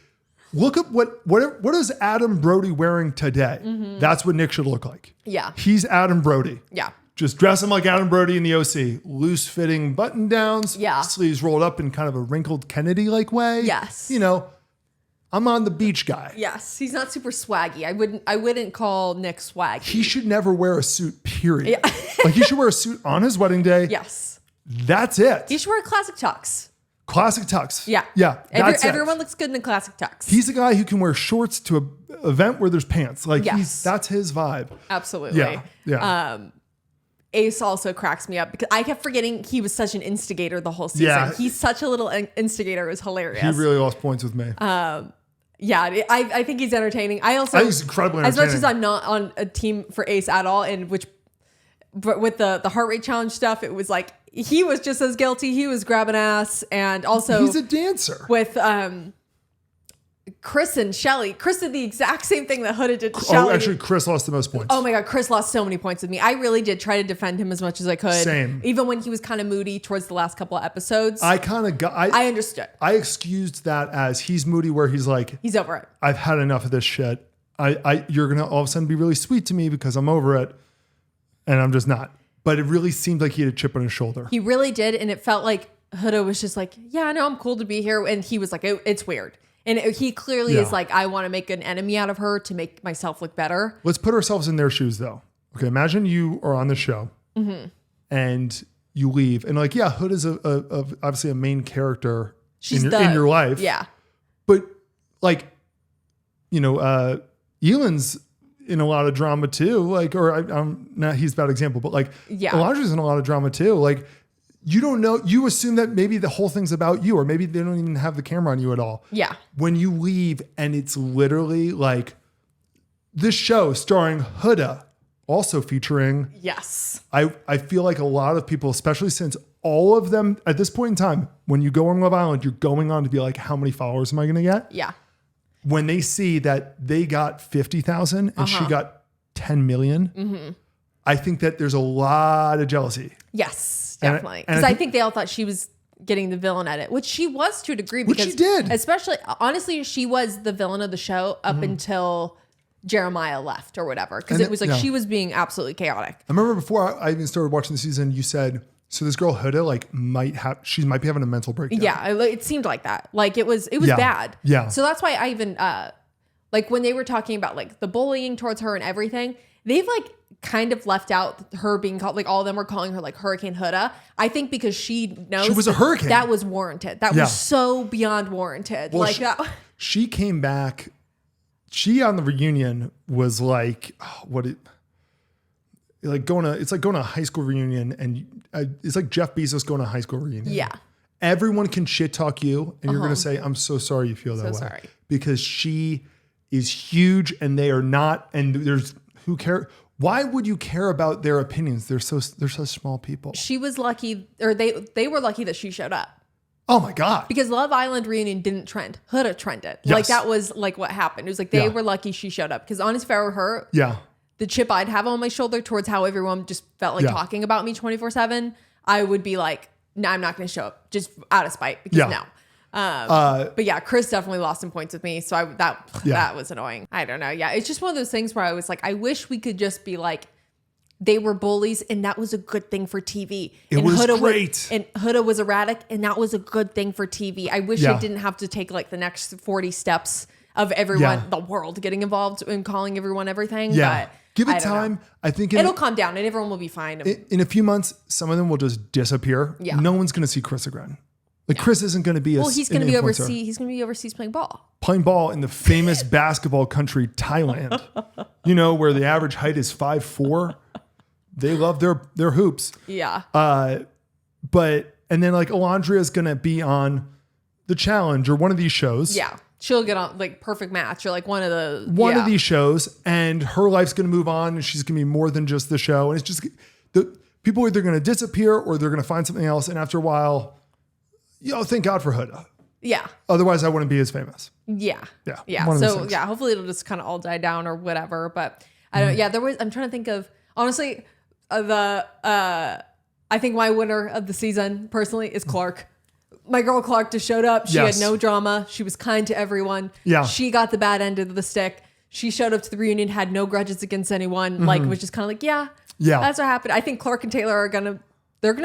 look at what is Adam Brody wearing today. Mm-hmm. That's what Nick should look like. Yeah, he's Adam Brody. Yeah. Just dress him like Adam Brody in the OC. Loose fitting button downs. Yeah. Sleeves rolled up in kind of a wrinkled Kennedy like way. Yes. You know, I'm on the beach guy. Yes. He's not super swaggy. I wouldn't call Nick swaggy. He should never wear a suit, period. Yeah. Like he should wear a suit on his wedding day. Yes. That's it. He should wear a classic tux. Classic tux. Yeah. Yeah. Everyone looks good in a classic tux. He's the guy who can wear shorts to an event where there's pants. Like that's his vibe. Absolutely. Yeah. Yeah. Ace also cracks me up because I kept forgetting he was such an instigator the whole season. Yeah. He's such a little instigator. It was hilarious. He really lost points with me. Yeah, I think he's entertaining. I think he's incredibly entertaining. As much as I'm not on a team for Ace at all, but with the heart rate challenge stuff, it was like he was just as guilty. He was grabbing ass, and also he's a dancer. With Chris and Shelley. Chris did the exact same thing that Huda did to Shelley. Oh, actually, Chris lost the most points. Oh my God, Chris lost so many points with me. I really did try to defend him as much as I could. Same. Even when he was kind of moody towards the last couple of episodes. I understood. I excused that as he's moody where he's like... He's over it. I've had enough of this shit. You're going to all of a sudden be really sweet to me because I'm over it. And I'm just not. But it really seemed like he had a chip on his shoulder. He really did. And it felt like Huda was just like, yeah, I know I'm cool to be here. And he was like, it's weird. And he clearly is like, I want to make an enemy out of her to make myself look better. Let's put ourselves in their shoes, though. Okay, imagine you are on the show and you leave. And like, yeah, Hood is obviously a main character in your life. Yeah. But like, you know, Elan's in a lot of drama too. Like, or I'm not, he's a bad example, but like, Elijah's in a lot of drama too. Like, you don't know, you assume that maybe the whole thing's about you, or maybe they don't even have the camera on you at all. Yeah. When you leave and it's literally like this show starring Huda, also featuring. Yes. I feel like a lot of people, especially since all of them at this point in time, when you go on Love Island, you're going on to be like, how many followers am I going to get? Yeah. When they see that they got 50,000 and she got 10 million, I think that there's a lot of jealousy. Yes, definitely. Because I think they all thought she was getting the villain edit, which she was to a degree. Because which she did. Especially, honestly, she was the villain of the show up until Jeremiah left or whatever. Because it was like she was being absolutely chaotic. I remember before I even started watching the season, you said, so this girl Huda like might be having a mental breakdown. Yeah, it seemed like that. Like it was bad. Yeah. So that's why I even like when they were talking about like the bullying towards her and everything, they've like kind of left out her being called, like all of them were calling her like Hurricane Huda. I think because she knows she was a hurricane. That was warranted. That was so beyond warranted. Well, like that. She came back. She on the reunion was like, it's like going to a high school reunion, and it's like Jeff Bezos going to a high school reunion. Yeah. Everyone can shit talk you, and you're going to say, I'm so sorry you feel that way. Sorry. Because she is huge and they are not, and there's who care. Why would you care about their opinions? They're such small people. She was lucky, or they were lucky that she showed up. Oh my God. Because Love Island reunion didn't trend. Huda trended. Yes. Like that was like what happened. It was like they were lucky she showed up. Because honestly, if I were her, the chip I'd have on my shoulder towards how everyone just felt like talking about me 24/7, I would be like, no, I'm not going to show up just out of spite because no. But yeah, Chris definitely lost some points with me. So that was annoying. I don't know. Yeah. It's just one of those things where I was like, I wish we could just be like, they were bullies and that was a good thing for TV. It was great. And Huda was erratic and that was a good thing for TV. I wish I didn't have to take like the next 40 steps of everyone, the world getting involved in calling everyone everything. Yeah. But give it time. I think it'll calm down and everyone will be fine. In a few months, some of them will just disappear. Yeah. No one's going to see Chris again. Like Chris isn't going to be he's going to be overseas. He's going to be overseas playing ball. playing ball in the famous basketball country, Thailand, you know, where the average height is 5'4". They love their hoops. Yeah. And then like Alondria's going to be on The Challenge or one of these shows. Yeah. She'll get on like Perfect Match or like one of these shows, and her life's going to move on, and she's going to be more than just the show. And it's just the people are either going to disappear or they're going to find something else. And after a while, thank God for Huda. Yeah. Otherwise, I wouldn't be as famous. Yeah. Yeah. Yeah. So yeah, hopefully it'll just kind of all die down or whatever. But I don't. Yeah. I'm trying to think of honestly I think my winner of the season personally is Clark. My girl Clark just showed up. She had no drama. She was kind to everyone. Yeah. She got the bad end of the stick. She showed up to the reunion, had no grudges against anyone. Like was just kind of like, yeah, that's what happened. I think Clark and Taylor are gonna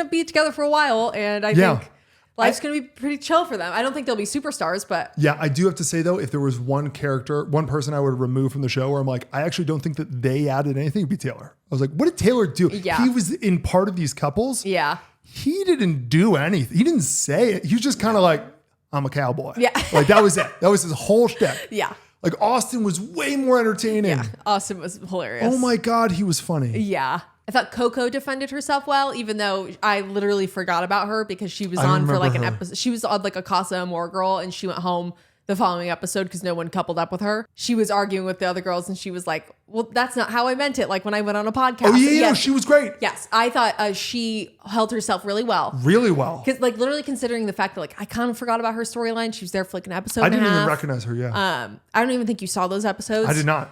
be together for a while, and I think life's gonna be pretty chill for them. I don't think they'll be superstars, but yeah, I do have to say though, if there was one person I would remove from the show where I'm like, I actually don't think that they added anything, it'd be Taylor. I was like, what did Taylor do? Yeah. He was in part of these couples. Yeah. He didn't do anything. He didn't say it. He was just kind of like, I'm a cowboy. Yeah. Like that was it. That was his whole shtick. Yeah. Like Austin was way more entertaining. Yeah. Austin was hilarious. Oh my God, he was funny. Yeah. I thought Coco defended herself well, even though I literally forgot about her because she was on for like an episode. She was on like a Casa Amor girl, and she went home the following episode because no one coupled up with her. She was arguing with the other girls, and she was like, well, that's not how I meant it. Like when I went on a podcast. Oh yeah, she was great. Yes. I thought she held herself really well. Really well. Because like literally considering the fact that like I kind of forgot about her storyline. She was there for like an episode I and a didn't half. even recognize her, yeah. I don't even think you saw those episodes. I did not.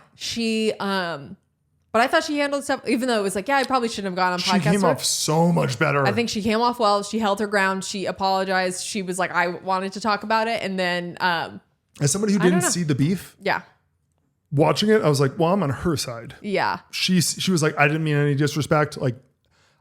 But I thought she handled stuff, even though it was like, yeah, I probably shouldn't have gone on podcast. She came off so much better. I think she came off well. She held her ground. She apologized. She was like, I wanted to talk about it. And then, as somebody who didn't see the beef, watching it, I was like, well, I'm on her side. Yeah. She was like, I didn't mean any disrespect. Like,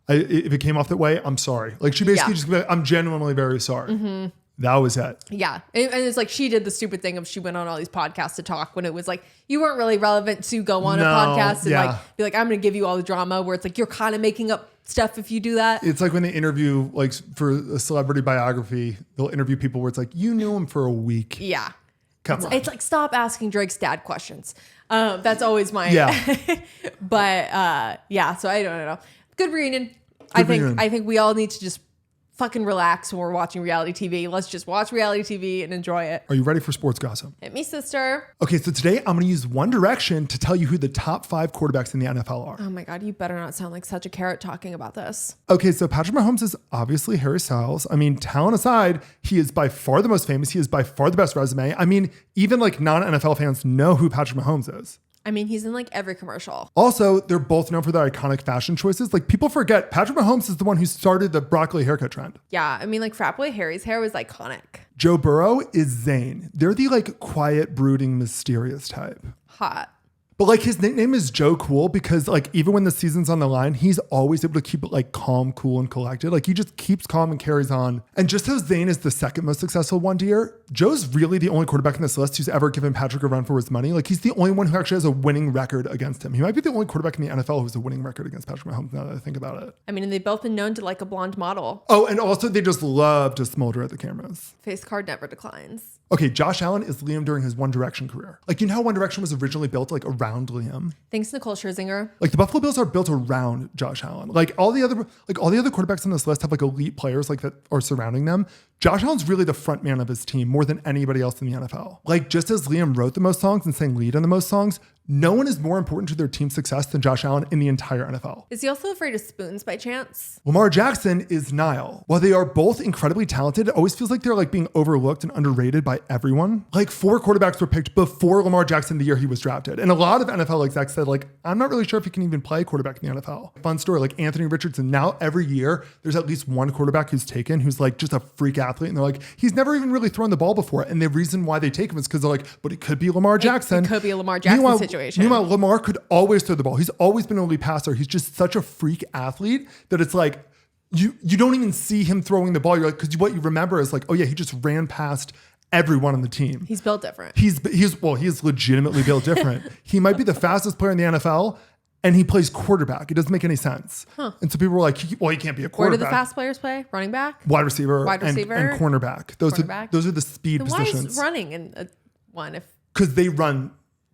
if it came off that way, I'm sorry. Like she basically just, I'm genuinely very sorry. Mm-hmm. That was it. Yeah. And it's like she did the stupid thing of she went on all these podcasts to talk when it was like, you weren't really relevant to go on a podcast and like be like, I'm going to give you all the drama, where it's like, you're kind of making up stuff if you do that. It's like when they interview, like for a celebrity biography, they'll interview people where it's like, you knew him for a week. Yeah. Come on. It's like, stop asking Drake's dad questions. That's always my, but yeah. So I don't know. Good reunion. I think we all need to just fucking relax when we're watching reality TV. Let's just watch reality TV and enjoy it. Are you ready for sports gossip? Hit me, sister. Okay, so today I'm going to use One Direction to tell you who the top 5 quarterbacks in the NFL are. Oh my God, you better not sound like such a carrot talking about this. Okay, so Patrick Mahomes is obviously Harry Styles. I mean, talent aside, he is by far the most famous. He is by far the best resume. I mean, even like non-NFL fans know who Patrick Mahomes is. I mean, he's in like every commercial. Also, they're both known for their iconic fashion choices. Like people forget Patrick Mahomes is the one who started the broccoli haircut trend. Yeah. I mean, like Frat Boy Harry's hair was iconic. Joe Burrow is Zayn. They're the like quiet, brooding, mysterious type. Hot. But like his nickname is Joe Cool because like even when the season's on the line, he's always able to keep it like calm, cool, and collected. Like he just keeps calm and carries on. And just as Zayn is the second most successful one to year, Joe's really the only quarterback in this list who's ever given Patrick a run for his money. Like he's the only one who actually has a winning record against him. He might be the only quarterback in the NFL who has a winning record against Patrick Mahomes now that I think about it. I mean, and they've both been known to like a blonde model. Oh, and also they just love to smolder at the cameras. Face card never declines. Okay, Josh Allen is Liam during his One Direction career. Like, you know how One Direction was originally built like around Liam? Thanks, Nicole Scherzinger. Like the Buffalo Bills are built around Josh Allen. Like all the other quarterbacks on this list have like elite players like that are surrounding them. Josh Allen's really the front man of his team more than anybody else in the NFL. Like just as Liam wrote the most songs and sang lead on the most songs, no one is more important to their team's success than Josh Allen in the entire NFL. Is he also afraid of spoons by chance? Lamar Jackson is Niall. While they are both incredibly talented, it always feels like they're like being overlooked and underrated by everyone. Like 4 quarterbacks were picked before Lamar Jackson the year he was drafted. And a lot of NFL execs said like, I'm not really sure if he can even play quarterback in the NFL. Fun story, like Anthony Richardson, now every year there's at least one quarterback who's taken who's like just a freak athlete. And they're like, he's never even really thrown the ball before. And the reason why they take him is because they're like, but it could be Lamar Jackson. It could be a Lamar Jackson situation. Meanwhile, Lamar could always throw the ball. He's always been an elite passer. He's just such a freak athlete that it's like, you don't even see him throwing the ball. You're like, because what you remember is like, oh yeah, he just ran past everyone on the team. He's built different. He is legitimately built different. He might be the fastest player in the NFL and he plays quarterback. It doesn't make any sense. Huh. And so people were like, he can't be a quarterback. Where do the fast players play? Running back? Wide receiver. Wide receiver. And cornerback. Those are the speed positions. Why is running and one if because they run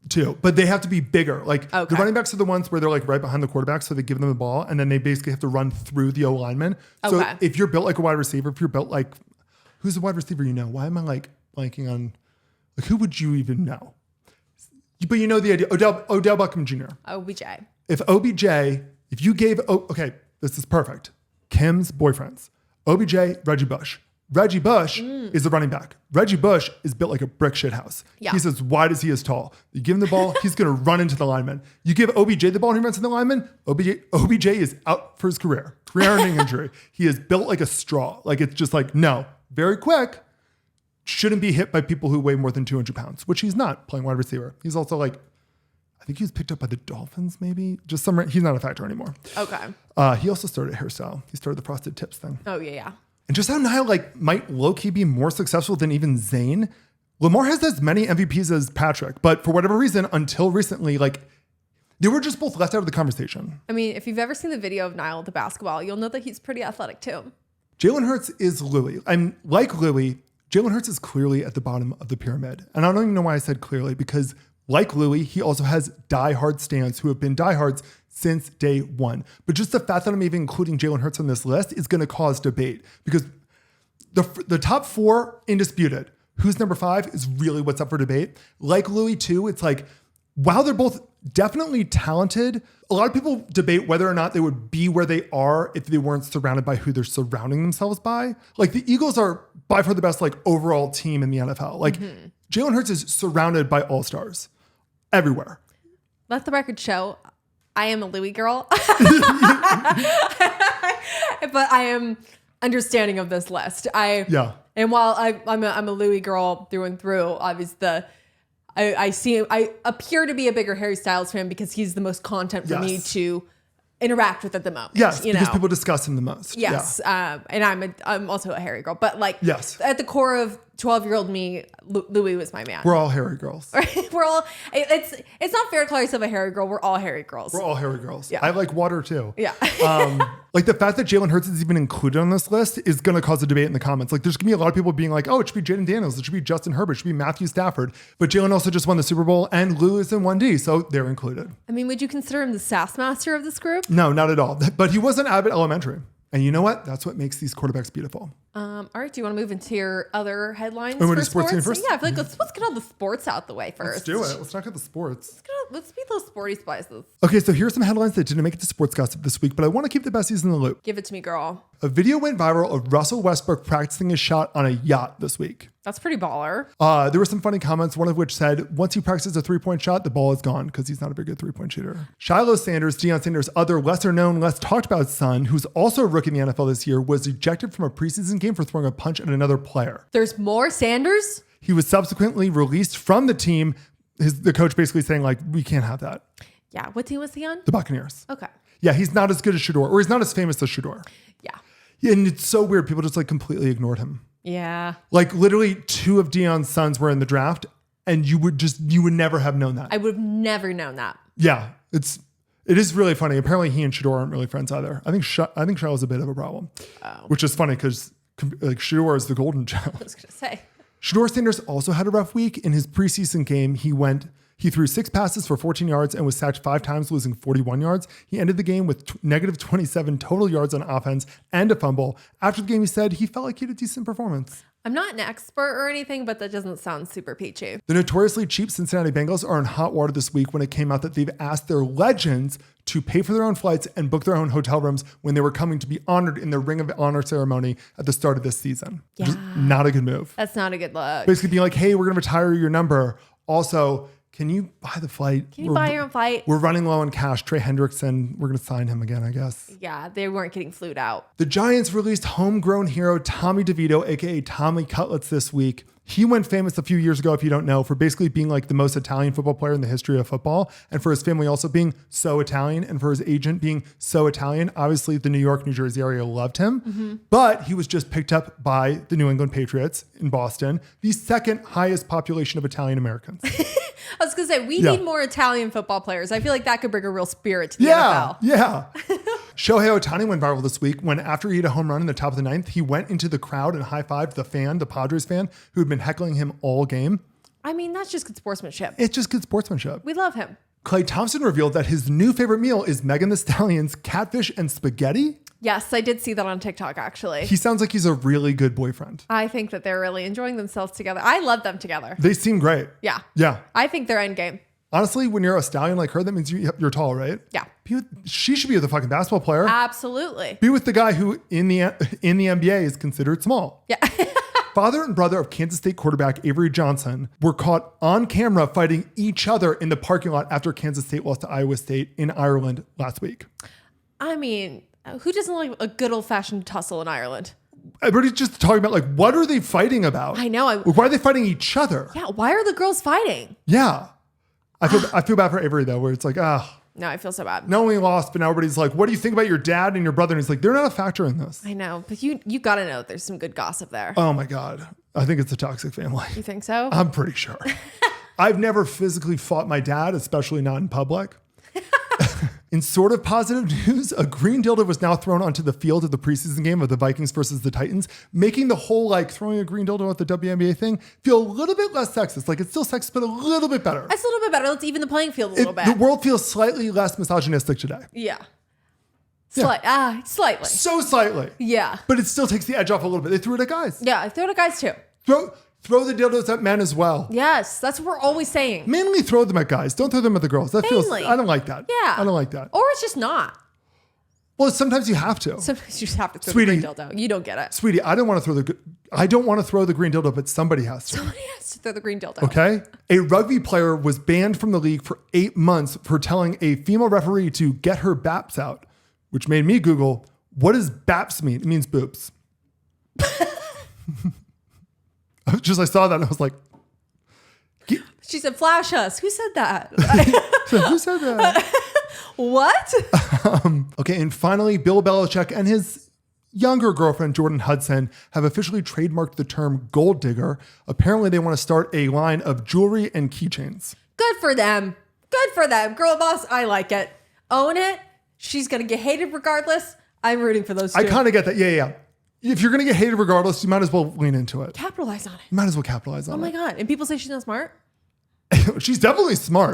too, but they have to be bigger. Like the Okay. running backs are the ones where they're like right behind the quarterback, so they give them the ball, and then they basically have to run through the O lineman. So Okay. if you're built like a wide receiver, if you're built like, who's the wide receiver you know? Why am I like blanking on, like who would you even know? But you know the idea. Odell Beckham Jr. OBJ. If OBJ, if you gave, okay, this is perfect. Kim's boyfriends, OBJ, Reggie Bush. Reggie Bush is the running back. Reggie Bush is built like a brick shit house. Yeah. He's as wide as he is tall. You give him the ball, he's going to run into the lineman. You give OBJ the ball and he runs into the lineman, OBJ is out for his career-ending injury. He is built like a straw. Like it's just like, no, very quick. Shouldn't be hit by people who weigh more than 200 pounds, which he's not playing wide receiver. He's also like, I think he was picked up by the Dolphins maybe. Just he's not a factor anymore. Okay. He also started a hairstyle. He started the frosted tips thing. Oh yeah. And just how Niall like might low-key be more successful than even Zayn. Lamar has as many MVPs as Patrick, but for whatever reason, until recently, like they were just both left out of the conversation. I mean, if you've ever seen the video of Niall the basketball, you'll know that he's pretty athletic too. Jalen Hurts is Louis. And like Louis, Jalen Hurts is clearly at the bottom of the pyramid. And I don't even know why I said clearly, because like Louis, he also has diehard stans who have been diehards since day one. But just the fact that I'm even including Jalen Hurts on this list is going to cause debate because the top four indisputed. Who's number five is really what's up for debate. Like Louis too, it's like, while they're both definitely talented, a lot of people debate whether or not they would be where they are if they weren't surrounded by who they're surrounding themselves by. Like the Eagles are by far the best like overall team in the NFL. Like Jalen Hurts is surrounded by all-stars everywhere. Let the record show, I am a Louis girl. But I am understanding of this list. And while I'm a Louis girl through and through, obviously I appear to be a bigger Harry Styles fan because he's the most content for me to interact with at the moment. Yes, you because know? people discuss him the most. Yes, Yeah. And I'm also a Harry girl, but like Yes. at the core of 12-year-old me, Louis was my man. We're all Harry girls. We're all. It's not fair to call yourself a Harry girl. We're all Harry girls. We're all Harry girls. Yeah. I like water too. Yeah. Like the fact that Jalen Hurts is even included on this list is going to cause a debate in the comments. Like there's going to be a lot of people being like, oh, it should be Jaden Daniels. It should be Justin Herbert. It should be Matthew Stafford. But Jalen also just won the Super Bowl and Lou is in 1D. So they're included. I mean, would you consider him the sass master of this group? No, not at all. But he was an Abbott Elementary. And you know what? That's what makes these quarterbacks beautiful. All right. Do you want to move into your other headlines want to for do sports team sports? first? Yeah, I feel like let's get all the sports out the way first. Let's do it. Let's talk about the sports. Let's be those sporty spices. Okay, so here's some headlines that didn't make it to sports gossip this week, but I want to keep the besties in the loop. Give it to me, girl. A video went viral of Russell Westbrook practicing his shot on a yacht this week. That's pretty baller. There were some funny comments, one of which said, once he practices a three-point shot, the ball is gone because he's not a very good three-point shooter. Shiloh Sanders, Deion Sanders' other lesser-known, less talked-about son, who's also a rookie in the NFL this year, was ejected from a preseason game for throwing a punch at another player. There's more Sanders? He was subsequently released from the team, the coach basically saying, like, we can't have that. Yeah. What team was he on? The Buccaneers. Okay. Yeah, he's not as good as Shador, or he's not as famous as Shador. Yeah. And it's so weird. People just like completely ignored him. Yeah. Like literally two of Deion's sons were in the draft and you would never have known that. I would have never known that. Yeah. It is really funny. Apparently he and Shador aren't really friends either. I think Shiloh's a bit of a problem, which is funny because like Shador is the golden child. I was going to say. Shador Sanders also had a rough week. In his preseason game, he threw 6 passes for 14 yards and was sacked 5 times, losing 41 yards. He ended the game with negative 27 total yards on offense and a fumble. After the game, he said he felt like he had a decent performance. I'm not an expert or anything, but that doesn't sound super peachy. The notoriously cheap Cincinnati Bengals are in hot water this week when it came out that they've asked their legends to pay for their own flights and book their own hotel rooms when they were coming to be honored in the Ring of Honor ceremony at the start of this season. Yeah. Which is not a good move. That's not a good look. Basically being like, hey, we're going to retire your number. Also, can you buy the flight? Can you buy your own flight? We're running low on cash. Trey Hendrickson, we're going to sign him again, I guess. Yeah, they weren't getting flued out. The Giants released homegrown hero Tommy DeVito, aka Tommy Cutlets, this week. He went famous a few years ago, if you don't know, for basically being like the most Italian football player in the history of football, and for his family also being so Italian, and for his agent being so Italian. Obviously, the New York, New Jersey area loved him, but he was just picked up by the New England Patriots in Boston, the second highest population of Italian Americans. I was going to say, we need more Italian football players. I feel like that could bring a real spirit to the NFL. Yeah. Shohei Ohtani went viral this week when after he hit a home run in the top of the 9th, he went into the crowd and high-fived the Padres fan, who had been heckling him all game. I mean, that's just good sportsmanship. It's just good sportsmanship. We love him. Klay Thompson revealed that his new favorite meal is Megan Thee Stallion's catfish and spaghetti. Yes, I did see that on TikTok, actually. He sounds like he's a really good boyfriend. I think that they're really enjoying themselves together. I love them together. They seem great. Yeah. Yeah. I think they're endgame. Honestly, when you're a stallion like her, that means you're tall, right? Yeah. She should be with a fucking basketball player. Absolutely. Be with the guy who in the NBA is considered small. Yeah. Father and brother of Kansas State quarterback Avery Johnson were caught on camera fighting each other in the parking lot after Kansas State lost to Iowa State in Ireland last week. I mean, who doesn't like a good old-fashioned tussle in Ireland? Everybody's just talking about like, what are they fighting about? I know. Why are they fighting each other? Yeah, why are the girls fighting? Yeah. I feel bad for Avery though, where it's like, No, I feel so bad. not only lost, but now everybody's like, what do you think about your dad and your brother? And he's like, they're not a factor in this. I know, but you got to know there's some good gossip there. Oh my God. I think it's a toxic family. You think so? I'm pretty sure. I've never physically fought my dad, especially not in public. In sort of positive news, a green dildo was now thrown onto the field of the preseason game of the Vikings versus the Titans, making the whole like throwing a green dildo at the WNBA thing feel a little bit less sexist. Like it's still sexist, but a little bit better. It's a little bit better. Let's even the playing field a little bit. The world feels slightly less misogynistic today. Yeah. Yeah. Slightly. So slightly. Yeah. But it still takes the edge off a little bit. They threw it at guys. Yeah, I throw it at guys too. Throw the dildos at men as well. Yes, that's what we're always saying. Mainly throw them at guys. Don't throw them at the girls. That feels. Mainly. I don't like that. Yeah. I don't like that. Or it's just not. Well, sometimes you have to. Sometimes you just have to throw Sweetie. the green dildo. You don't get it. Sweetie, I don't want to throw the green dildo, but somebody has to. Somebody has to throw the green dildo. Okay? A rugby player was banned from the league for 8 months for telling a female referee to get her baps out, which made me Google, what does baps mean? It means boobs. I saw that and I was like, She said, flash us. Who said that? who said that? What? Okay, and finally, Bill Belichick and his younger girlfriend, Jordan Hudson, have officially trademarked the term gold digger. Apparently, they want to start a line of jewelry and keychains. Good for them. Good for them. Girl boss, I like it. Own it. She's going to get hated regardless. I'm rooting for those two. I kind of get that. Yeah. If you're going to get hated regardless, you might as well lean into it. Capitalize on it. You might as well capitalize on it. Oh my God. And people say she's not smart? She's definitely smart.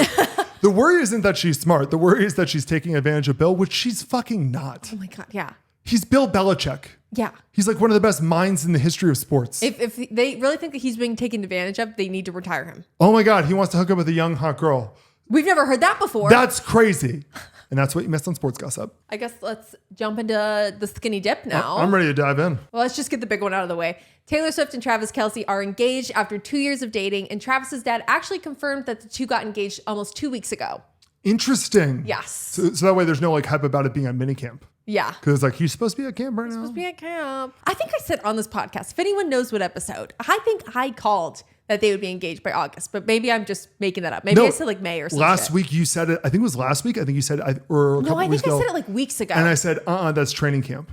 The worry isn't that she's smart. The worry is that she's taking advantage of Bill, which she's fucking not. Oh my God. Yeah. He's Bill Belichick. Yeah. He's like one of the best minds in the history of sports. If they really think that he's being taken advantage of, they need to retire him. Oh my God, he wants to hook up with a young hot girl. We've never heard that before. That's crazy. And that's what you missed on Sports Gossip. I guess let's jump into the skinny dip now. I'm ready to dive in. Well, let's just get the big one out of the way. Taylor Swift and Travis Kelce are engaged after 2 years of dating, and Travis's dad actually confirmed that the two got engaged almost 2 weeks ago. Interesting. Yes. So that way there's no like hype about it being a mini camp. Yeah. Because like he's supposed to be at camp right now. Supposed to be at camp. I think I said on this podcast, if anyone knows what episode, I think I called that they would be engaged by August, but maybe I'm just making that up. Maybe I said like May or something. Last week you said it. I think it was last week. I think you said or a couple I weeks think ago. I said it like weeks ago. And I said, that's training camp.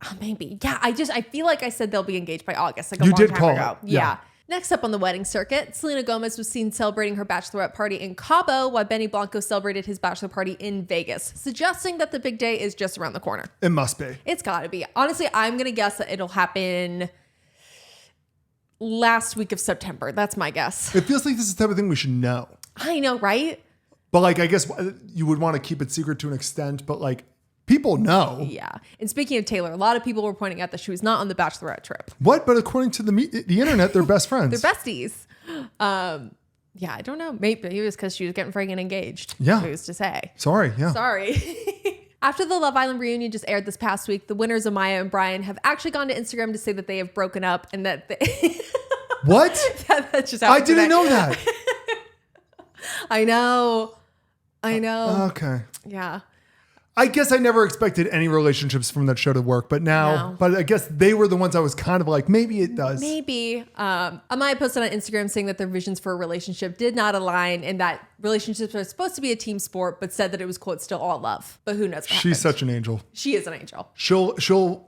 Oh, maybe. Yeah, I feel like I said they'll be engaged by August, like a You long did time call ago. it. Yeah. Next up on the wedding circuit, Selena Gomez was seen celebrating her bachelorette party in Cabo while Benny Blanco celebrated his bachelor party in Vegas, suggesting that the big day is just around the corner. It must be. It's got to be. Honestly, I'm going to guess that it'll happen last week of September. That's my guess. It feels like this is the type of thing we should know. I know, right? But like, I guess you would want to keep it secret to an extent, but like people know. Yeah. And speaking of Taylor, a lot of people were pointing out that she was not on the bachelorette trip. What? But according to the internet, they're best friends. They're besties. Yeah, I don't know. Maybe it was because she was getting friggin' engaged. Yeah. Who's to say? Sorry. Yeah. Sorry. After the Love Island reunion just aired this past week, the winners Amaya and Brian have actually gone to Instagram to say that they have broken up and that they What? that just I happened didn't today. know that. I know. Okay. Yeah. I guess I never expected any relationships from that show to work, but now, No. but I guess they were the ones I was kind of like, maybe it does. Maybe. Amaya posted on Instagram saying that their visions for a relationship did not align and that relationships are supposed to be a team sport, but said that it was, quote, still all love. But who knows what She's happened. such an angel. She is an angel. She'll, all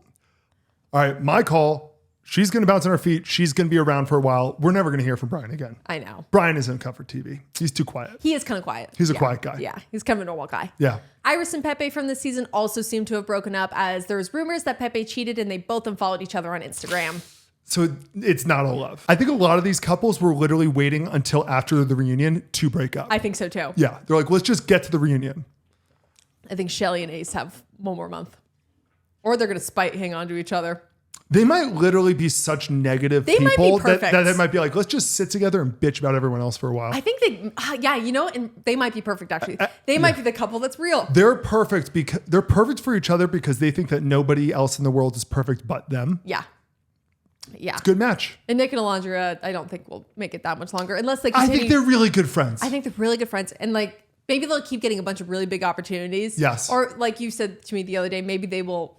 right, my call. She's going to bounce on her feet. She's going to be around for a while. We're never going to hear from Brian again. I know. Brian isn't cut for TV. He's too quiet. He is kind of quiet. He's a quiet guy. Yeah, he's kind of a normal guy. Yeah. Iris and Pepe from this season also seem to have broken up as there was rumors that Pepe cheated and they both unfollowed each other on Instagram. So it's not all love. I think a lot of these couples were literally waiting until after the reunion to break up. I think so too. Yeah. They're like, let's just get to the reunion. I think Shelly and Ace have one more month. Or they're going to hang on to each other. They might literally be such negative They might be people perfect. that might be like, let's just sit together and bitch about everyone else for a while. I think and they might be perfect actually. They might be the couple that's real. They're perfect because they're perfect for each other because they think that nobody else in the world is perfect but them. Yeah. Yeah. Good match. And Nick and Alondra, I don't think will make it that much longer unless they I continue. think they're really good friends. I think they're really good friends. And like, maybe they'll keep getting a bunch of really big opportunities. Yes. Or like you said to me the other day, maybe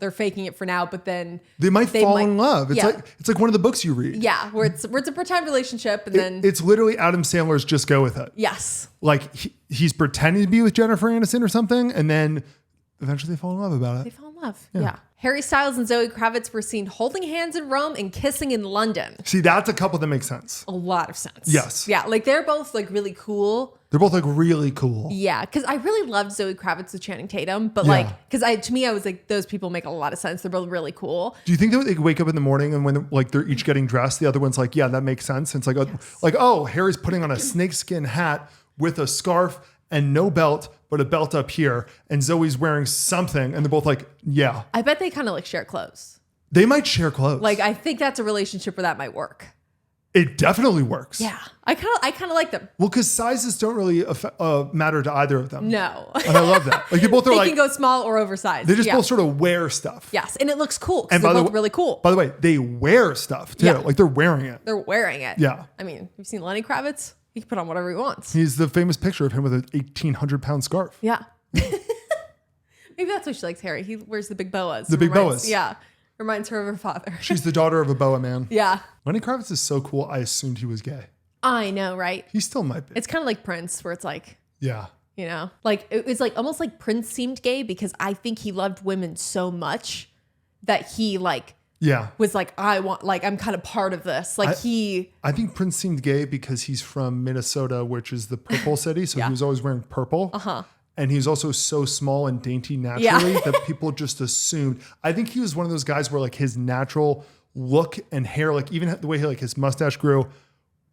they're faking it for now, but then they might fall in love. It's yeah. it's like one of the books you read. Yeah. Where it's a pretend relationship and then It's literally Adam Sandler's Just Go With It. yes. Like he's pretending to be with Jennifer Aniston or something. And then eventually they fall in love about They it. fall in love. Yeah. Harry Styles and Zoe Kravitz were seen holding hands in Rome and kissing in London. See, that's a couple that makes sense. A lot of sense. Yes. Yeah. Like they're both like really cool. They're both like really cool. Yeah, because I really loved Zoe Kravitz with Channing Tatum, but Yeah. like, because to me, I was like, those people make a lot of sense. They're both really cool. Do you think that they wake up in the morning and when like they're each getting dressed, the other one's like, yeah, that makes sense. And it's like, oh, Harry's putting on a snakeskin hat with a scarf and no belt, but a belt up here. And Zoe's wearing something. And they're both like, yeah. I bet they kind of like share clothes. They might share clothes. Like, I think that's a relationship where that might work. It definitely works. Yeah. I kind of like them. Well, because sizes don't really matter to either of them. No. And I love that. Like they both are They like, can go small or oversized. they just Yeah. both sort of wear stuff. Yes. And it looks cool because And they're by the both really cool. By the way, they wear stuff too. Yeah. Like they're wearing it. They're wearing it. Yeah. I mean, you've seen Lenny Kravitz? He can put on whatever he wants. He's the famous picture of him with an 1,800-pound scarf. Yeah. Maybe that's why she likes Harry. He wears the big boas. The big boas. Yeah. Reminds her of her father. She's the daughter of a boa man. Yeah. Lenny Kravitz is so cool. I assumed he was gay. I know, right? He still might be. It's kind of like Prince, where it's like, Yeah. you know, like it was like almost like Prince seemed gay because I think he loved women so much that he like Yeah. was like, I'm kind of part of this. Like I think Prince seemed gay because he's from Minnesota, which is the purple city. So Yeah. he was always wearing purple. Uh-huh. And he's also so small and dainty naturally Yeah. that people just assumed. I think he was one of those guys where like his natural look and hair, like even the way he like his mustache grew,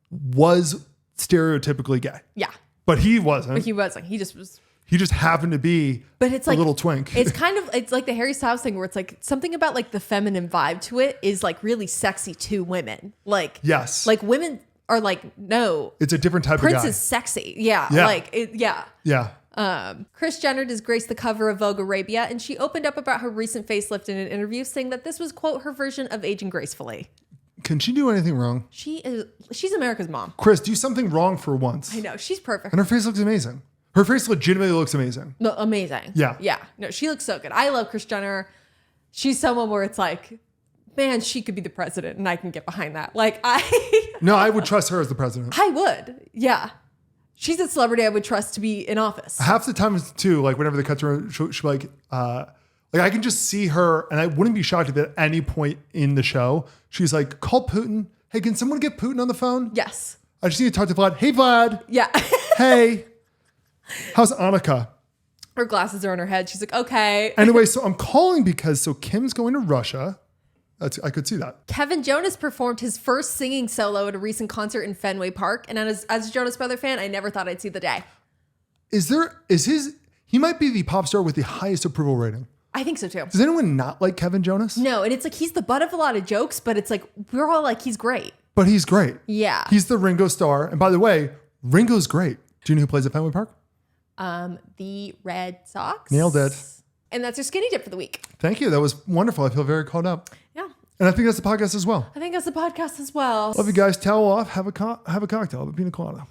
was stereotypically gay. yeah, But he wasn't. but he wasn't. He just was. He just happened to be But it's a like little twink. it's like the Harry Styles thing where it's like something about like the feminine vibe to it is like really sexy to women. Like Yes. like women are like, no, It's a different type Prince of guy. is sexy. Yeah, Yeah. like it, yeah. Yeah. Kris Jenner disgraced the cover of Vogue Arabia, and she opened up about her recent facelift in an interview, saying that this was, quote, her version of aging gracefully. Can she do anything wrong? She's America's mom. Chris, do something wrong for once. I know, she's perfect. And her face looks amazing. Her face legitimately looks amazing. No, amazing. Yeah. Yeah. No, she looks so good. I love Kris Jenner. She's someone where it's like, man, she could be the president, and I can get behind that. Like, No, I would trust her as the president. I would. Yeah. She's a celebrity I would trust to be in office. Half the time too, like whenever they cut to her, she'll be like I can just see her, and I wouldn't be shocked if at any point in the show she's like, call Putin. Hey, can someone get Putin on the phone? Yes. I just need to talk to Vlad. Hey, Vlad. Yeah. Hey. How's Annika? Her glasses are on her head. She's like, okay. Anyway, so I'm calling because Kim's going to Russia. I could see that. Kevin Jonas performed his first singing solo at a recent concert in Fenway Park. And as a Jonas Brother fan, I never thought I'd see the day. He might be the pop star with the highest approval rating. I think so too. Does anyone not like Kevin Jonas? No, and it's like he's the butt of a lot of jokes, but it's like we're all like, he's great. But he's great. Yeah. He's the Ringo star. And by the way, Ringo's great. Do you know who plays at Fenway Park? The Red Sox. Nailed it. And that's your skinny dip for the week. Thank you. That was wonderful. I feel very caught up. Yeah. And I think that's the podcast as well. I think that's the podcast as well. Love you guys. Towel off. Have a cocktail. Have a pina colada.